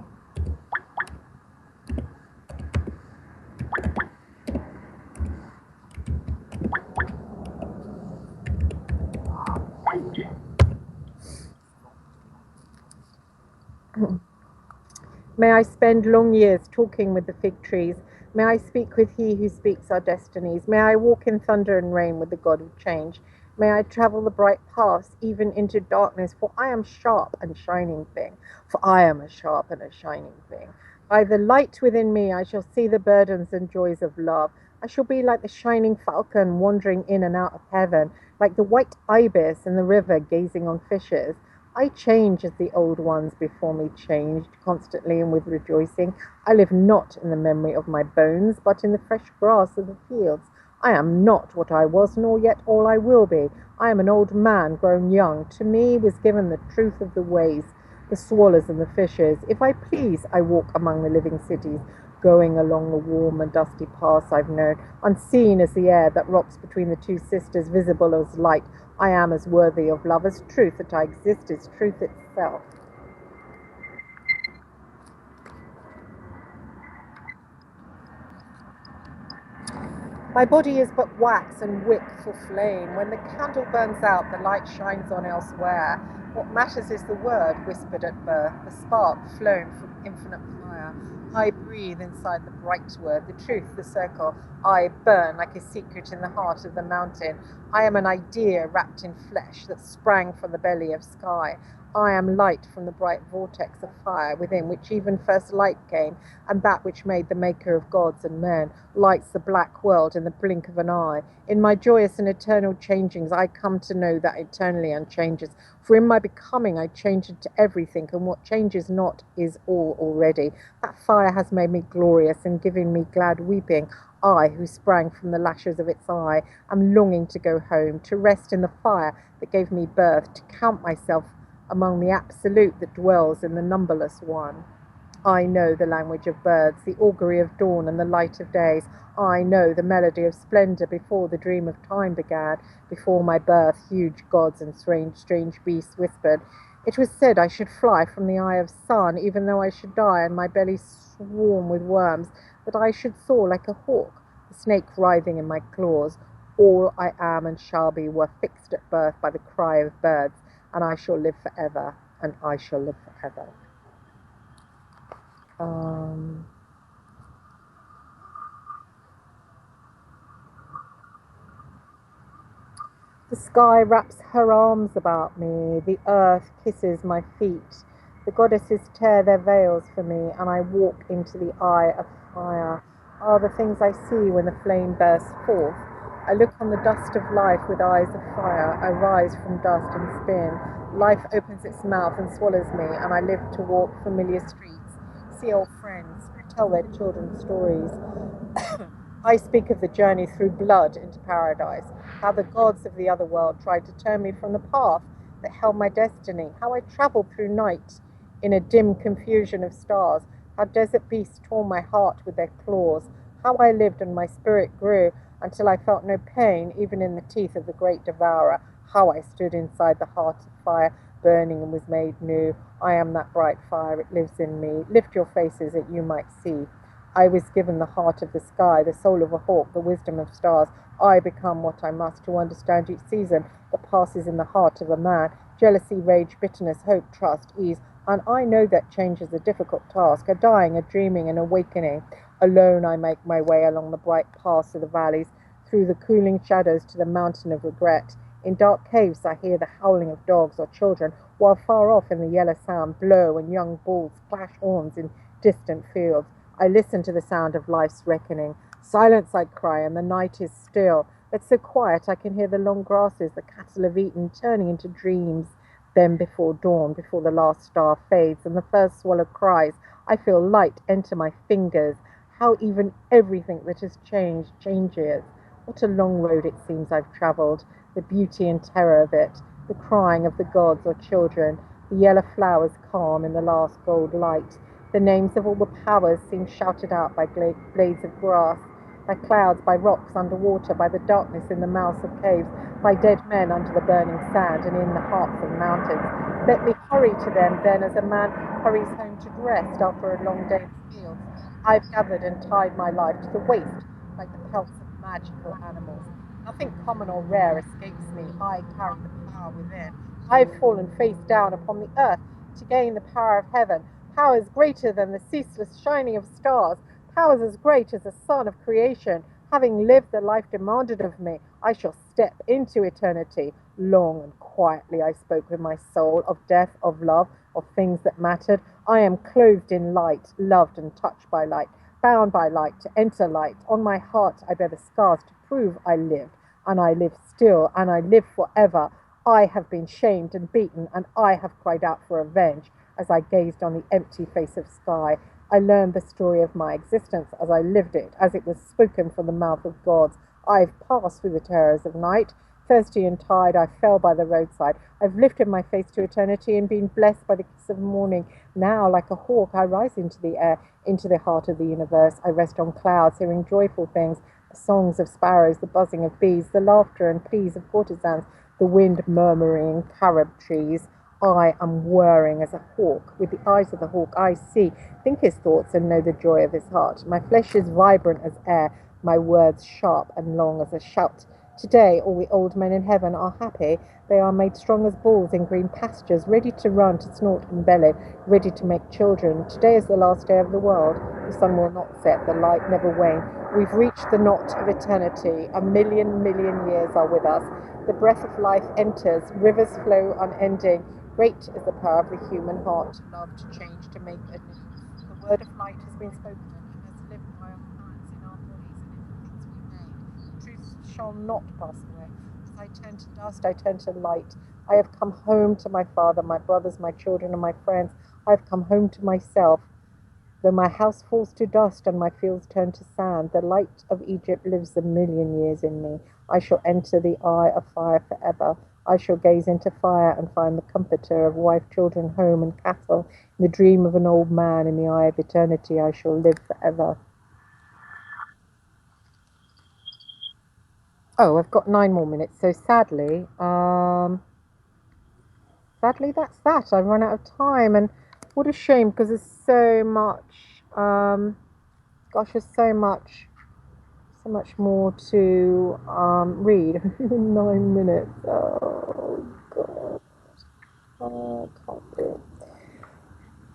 May I spend long years talking with the fig trees. May I speak with he who speaks our destinies. May I walk in thunder and rain with the God of change. May I travel the bright paths, even into darkness, for I am sharp and shining thing. For I am a sharp and a shining thing. By the light within me, I shall see the burdens and joys of love. I shall be like the shining falcon wandering in and out of heaven, like the white ibis in the river gazing on fishes. I change as the old ones before me changed, constantly and with rejoicing. I live not in the memory of my bones, but in the fresh grass of the fields. I am not what I was, nor yet all I will be. I am an old man grown young. To me was given the truth of the ways, the swallows and the fishes. If I please, I walk among the living cities, going along the warm and dusty paths I've known, unseen as the air that rocks between the two sisters, visible as light. I am as worthy of love as truth, that I exist is truth itself. My body is but wax and wick for flame. When the candle burns out, the light shines on elsewhere. What matters is the word whispered at birth, the spark flown from infinite fire. I breathe inside the bright word, the truth, the circle. I burn like a secret in the heart of the mountain. I am an idea wrapped in flesh that sprang from the belly of sky. I am light from the bright vortex of fire within which even first light came, and that which made the maker of gods and men, lights the black world in the blink of an eye. In my joyous and eternal changings, I come to know that eternally unchanges. For in my becoming, I change into everything, and what changes not is all already. That fire has made me glorious and given me glad weeping. I, who sprang from the lashes of its eye, am longing to go home, to rest in the fire that gave me birth, to count myself among the absolute that dwells in the numberless one. I know the language of birds, the augury of dawn and the light of days. I know the melody of splendor before the dream of time began. Before my birth, huge gods and strange beasts whispered. It was said I should fly from the eye of sun, even though I should die and my belly swarm with worms, that I should soar like a hawk, the snake writhing in my claws. All I am and shall be were fixed at birth by the cry of birds, and I shall live forever, and I shall live forever. The sky wraps her arms about me, the earth kisses my feet, the goddesses tear their veils for me, and I walk into the eye of fire. Are the things I see when the flame bursts forth. I look on the dust of life with eyes of fire. I rise from dust and spin. Life opens its mouth and swallows me, and I live to walk familiar streets, see old friends, tell their children stories. I speak of the journey through blood into paradise, how the gods of the other world tried to turn me from the path that held my destiny, how I traveled through night in a dim confusion of stars, how desert beasts tore my heart with their claws, how I lived and my spirit grew until I felt no pain even in the teeth of the great devourer, how I stood inside the heart of fire, burning and was made new. I am that bright fire, it lives in me. Lift your faces that you might see. I was given the heart of the sky, the soul of a hawk, the wisdom of stars. I become what I must to understand each season that passes in the heart of a man. Jealousy, rage, bitterness, hope, trust, ease. And I know that change is a difficult task, a dying, a dreaming, an awakening. Alone I make my way along the bright paths of the valleys, through the cooling shadows to the mountain of regret. In dark caves I hear the howling of dogs or children, while far off in the yellow sand blow and young bulls clash horns in distant fields. I listen to the sound of life's reckoning. Silence, I cry, and the night is still. It's so quiet I can hear the long grasses the cattle have eaten turning into dreams. Then before dawn, before the last star fades and the first swallow cries, I feel light enter my fingers. How even everything that has changed changes. What a long road it seems I've travelled, the beauty and terror of it, the crying of the gods or children, the yellow flowers calm in the last gold light. The names of all the powers seem shouted out by blades of grass, by clouds, by rocks underwater, by the darkness in the mouths of caves, by dead men under the burning sand and in the hearts of mountains. Let me hurry to them then as a man hurries home to rest after a long day in the fields. I've gathered and tied my life to the waist like the pelts of magical animals. Nothing common or rare escapes me. I carry the power within. I've fallen face down upon the earth to gain the power of heaven. Powers greater than the ceaseless shining of stars, powers as great as the sun of creation. Having lived the life demanded of me, I shall step into eternity. Long and quietly I spoke with my soul of death, of love, of things that mattered. I am clothed in light, loved and touched by light, bound by light to enter light. On my heart I bear the scars to prove I lived, and I live still, and I live forever. I have been shamed and beaten, and I have cried out for revenge. As I gazed on the empty face of sky, I learned the story of my existence as I lived it, as it was spoken from the mouth of gods. I've passed through the terrors of night. Thirsty and tired, I fell by the roadside. I've lifted my face to eternity and been blessed by the kiss of morning. Now, like a hawk, I rise into the air, into the heart of the universe. I rest on clouds, hearing joyful things, the songs of sparrows, the buzzing of bees, the laughter and pleas of courtesans, the wind murmuring in carob trees. I am whirring as a hawk. With the eyes of the hawk I see, think his thoughts and know the joy of his heart. My flesh is vibrant as air. my words sharp and long as a shout. Today, all the old men in heaven are happy. They are made strong as bulls in green pastures, ready to run, to snort and bellow, ready to make children. Today is the last day of the world. The sun will not set, the light never wane. We've reached the knot of eternity. A million years are with us. The breath of life enters. Rivers flow unending. Great is the power of the human heart. Love to change, to make anew. The word of light has been spoken and has lived by our hands in our bodies and in the things we made. Truth shall not pass away. As I turn to dust, I turn to light. I have come home to my father, my brothers, my children, and my friends. I have come home to myself. Though my house falls to dust and my fields turn to sand, the light of Egypt lives a million years in me. I shall enter the eye of fire forever. I shall gaze into fire and find the comforter of wife, children, home, and cattle. In the dream of an old man, in the eye of eternity, I shall live forever. Oh, I've got 9 more minutes. So sadly, that's that. I've run out of time, and what a shame, because there's so much. Gosh, there's so much more to read. 9 minutes. Oh God. Oh, I can't do it.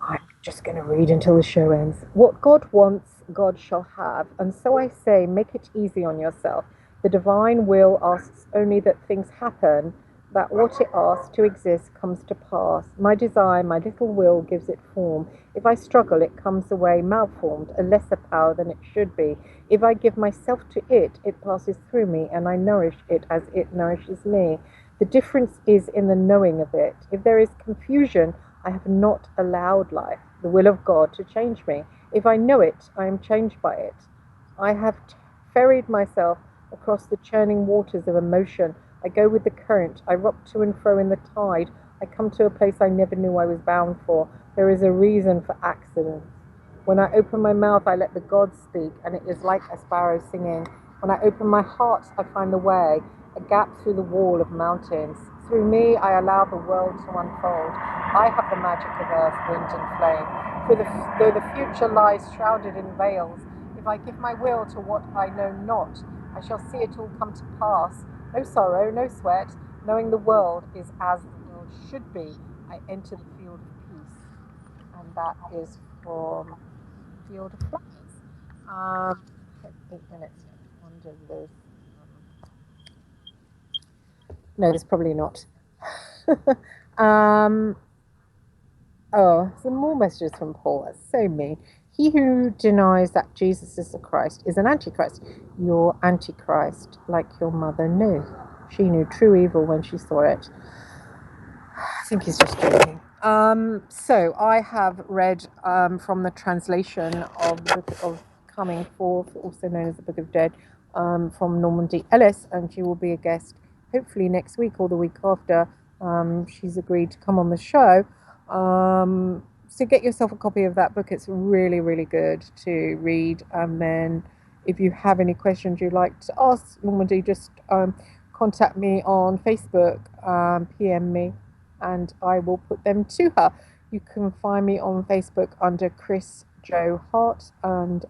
I'm just going to read until the show ends. What God wants, God shall have. And so I say, make it easy on yourself. The divine will asks only that things happen, that what it asks to exist comes to pass. My desire, my little will, gives it form. If I struggle, it comes away malformed, a lesser power than it should be. If I give myself to it, it passes through me, and I nourish it as it nourishes me. The difference is in the knowing of it. If there is confusion, I have not allowed life, the will of God, to change me. If I know it, I am changed by it. I have ferried myself across the churning waters of emotion. I go with the current. I rock to and fro in the tide. I come to a place I never knew I was bound for. There is a reason for accidents. When I open my mouth, I let the gods speak, and it is like a sparrow singing. When I open my heart, I find the way, a gap through the wall of mountains. Through me, I allow the world to unfold. I have the magic of earth, wind, and flame. Though the future lies shrouded in veils, if I give my will to what I know not, I shall see it all come to pass. No sorrow, no sweat, knowing the world is as the world should be. I enter the field of peace. And that is from Field of Flowers. 8 minutes. I wonder if there's... No, there's probably not. Some more messages from Paul. That's so mean. He who denies that Jesus is the Christ is an antichrist. Your antichrist, like your mother knew. She knew true evil when she saw it. I think he's just joking. So I have read from the translation of the Book of Coming Forth, also known as the Book of Dead, from Normandy Ellis, and she will be a guest hopefully next week or the week after. She's agreed to come on the show. So get yourself a copy of that book. It's really, really good to read. And then if you have any questions you'd like to ask Normandy, just contact me on Facebook, PM me, and I will put them to her. You can find me on Facebook under Chris Joe Hart, and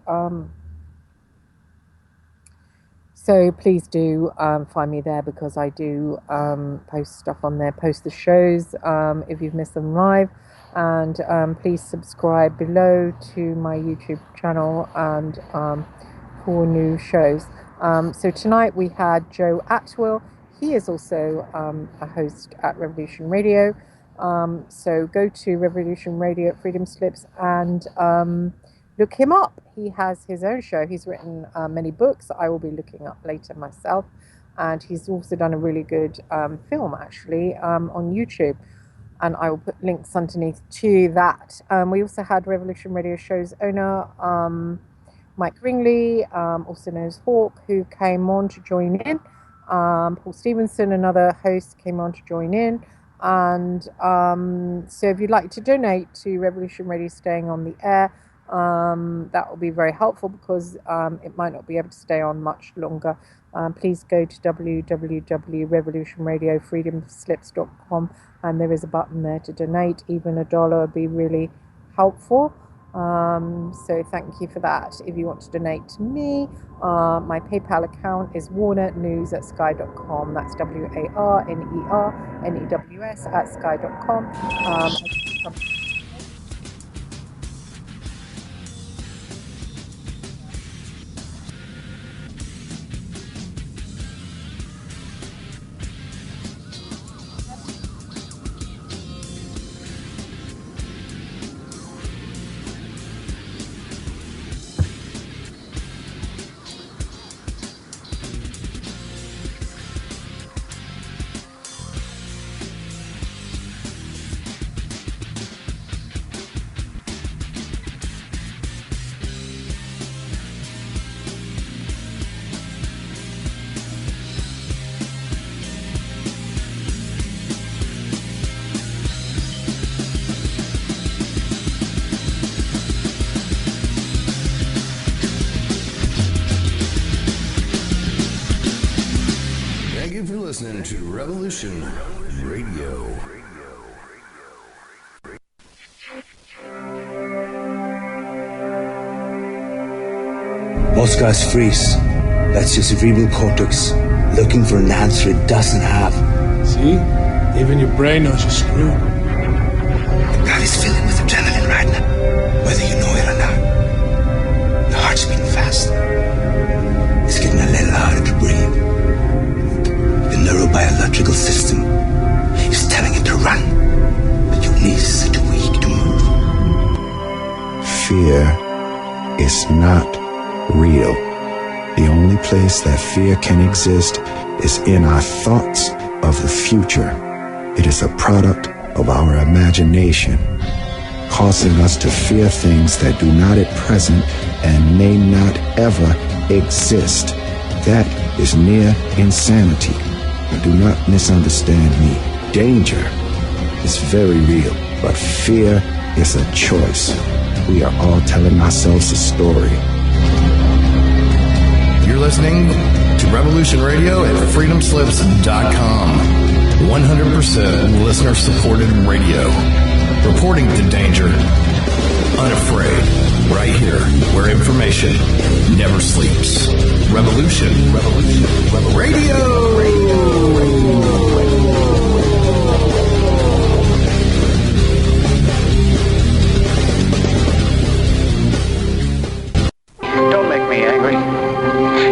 so please do find me there, because I do post stuff on there, post the shows if you've missed them live, and please subscribe below to my YouTube channel and for new shows. So tonight we had Joe Atwill. He is also a host at Revolution Radio. So go to Revolution Radio at Freedom Slips and look him up. He has his own show. He's written many books that I will be looking up later myself. And he's also done a really good film, actually, on YouTube. And I will put links underneath to that. We also had Revolution Radio show's owner, Mike Ringley, also known as Hawk, who came on to join in. Paul Stevenson, another host, came on to join in. And so if you'd like to donate to Revolution Radio staying on the air, that will be very helpful, because it might not be able to stay on much longer. Please go to www.revolutionradiofreedomslips.com, and there is a button there to donate. Even $1 would be really helpful. So thank you for that. If you want to donate to me, my PayPal account is warnernews@sky.com. That's WARNERNEWS at sky.com. Thank you for listening to Revolution Radio. Most guys freeze. That's your cerebral cortex looking for an answer it doesn't have. See? Even your brain knows you're screwed. God is filling with adrenaline right now, whether you know it or not. Your heart's beating fast. It's getting a little harder to breathe. The neurobiological system is telling it to run, but your knees are too weak to move. Fear is not real. The only place that fear can exist is in our thoughts of the future. It is a product of our imagination, causing us to fear things that do not at present and may not ever exist. That is near insanity. Do not misunderstand me. Danger is very real, but fear is a choice. We are all telling ourselves a story. You're listening to Revolution Radio at freedomslips.com. 100% listener-supported radio. Reporting to danger. Unafraid. Right here, where information never sleeps. Revolution Radio. Don't make me angry.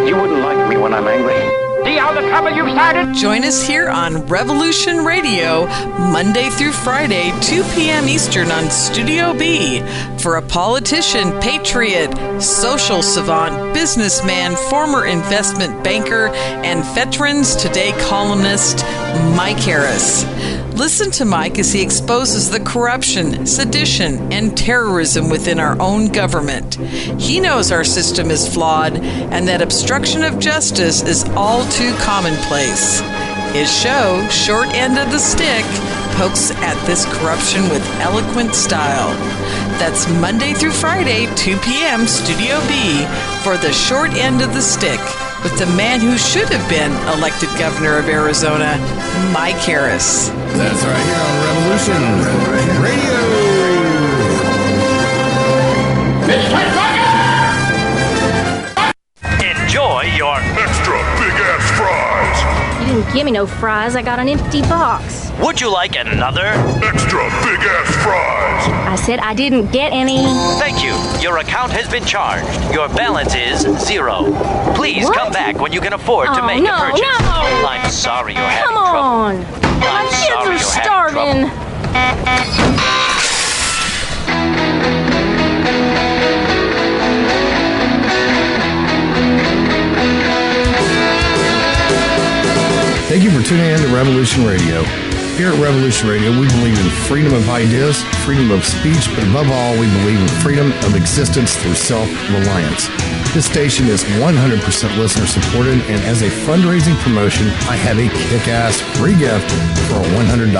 You wouldn't like me when I'm angry. See how the trouble you've started? Join us here on Revolution Radio, Monday through Friday, 2 p.m. Eastern on Studio B, for a politician, patriot, social savant, businessman, former investment banker, and Veterans Today columnist, Mike Harris. Listen to Mike as he exposes the corruption, sedition, and terrorism within our own government. He knows our system is flawed and that obstruction of justice is all too commonplace. His show, Short End of the Stick, pokes at this corruption with eloquent style. That's Monday through Friday, 2 p.m. Studio B, for the Short End of the Stick, with the man who should have been elected governor of Arizona, Mike Harris. That's right here on Revolution Radio. Enjoy your extra big-ass fries. You didn't give me no fries. I got an empty box. Would you like another extra big-ass fries? I said I didn't get any. Thank you. Your account has been charged. Your balance is 0. Please come back when you can afford to make a purchase. No. I'm sorry you're having Come trouble. on. My kids are starving. Thank you for tuning in to Revolution Radio. Here at Revolution Radio, we believe in freedom of ideas, freedom of speech, but above all, we believe in freedom of existence through self-reliance. This station is 100% listener-supported, and as a fundraising promotion, I have a kick-ass free gift for a $100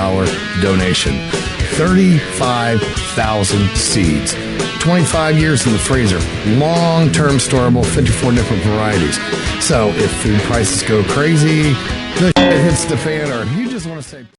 donation. 35,000 seeds. 25 years in the freezer. Long-term storable, 54 different varieties. So if food prices go crazy, the shit hits the fan, or if you just want to say...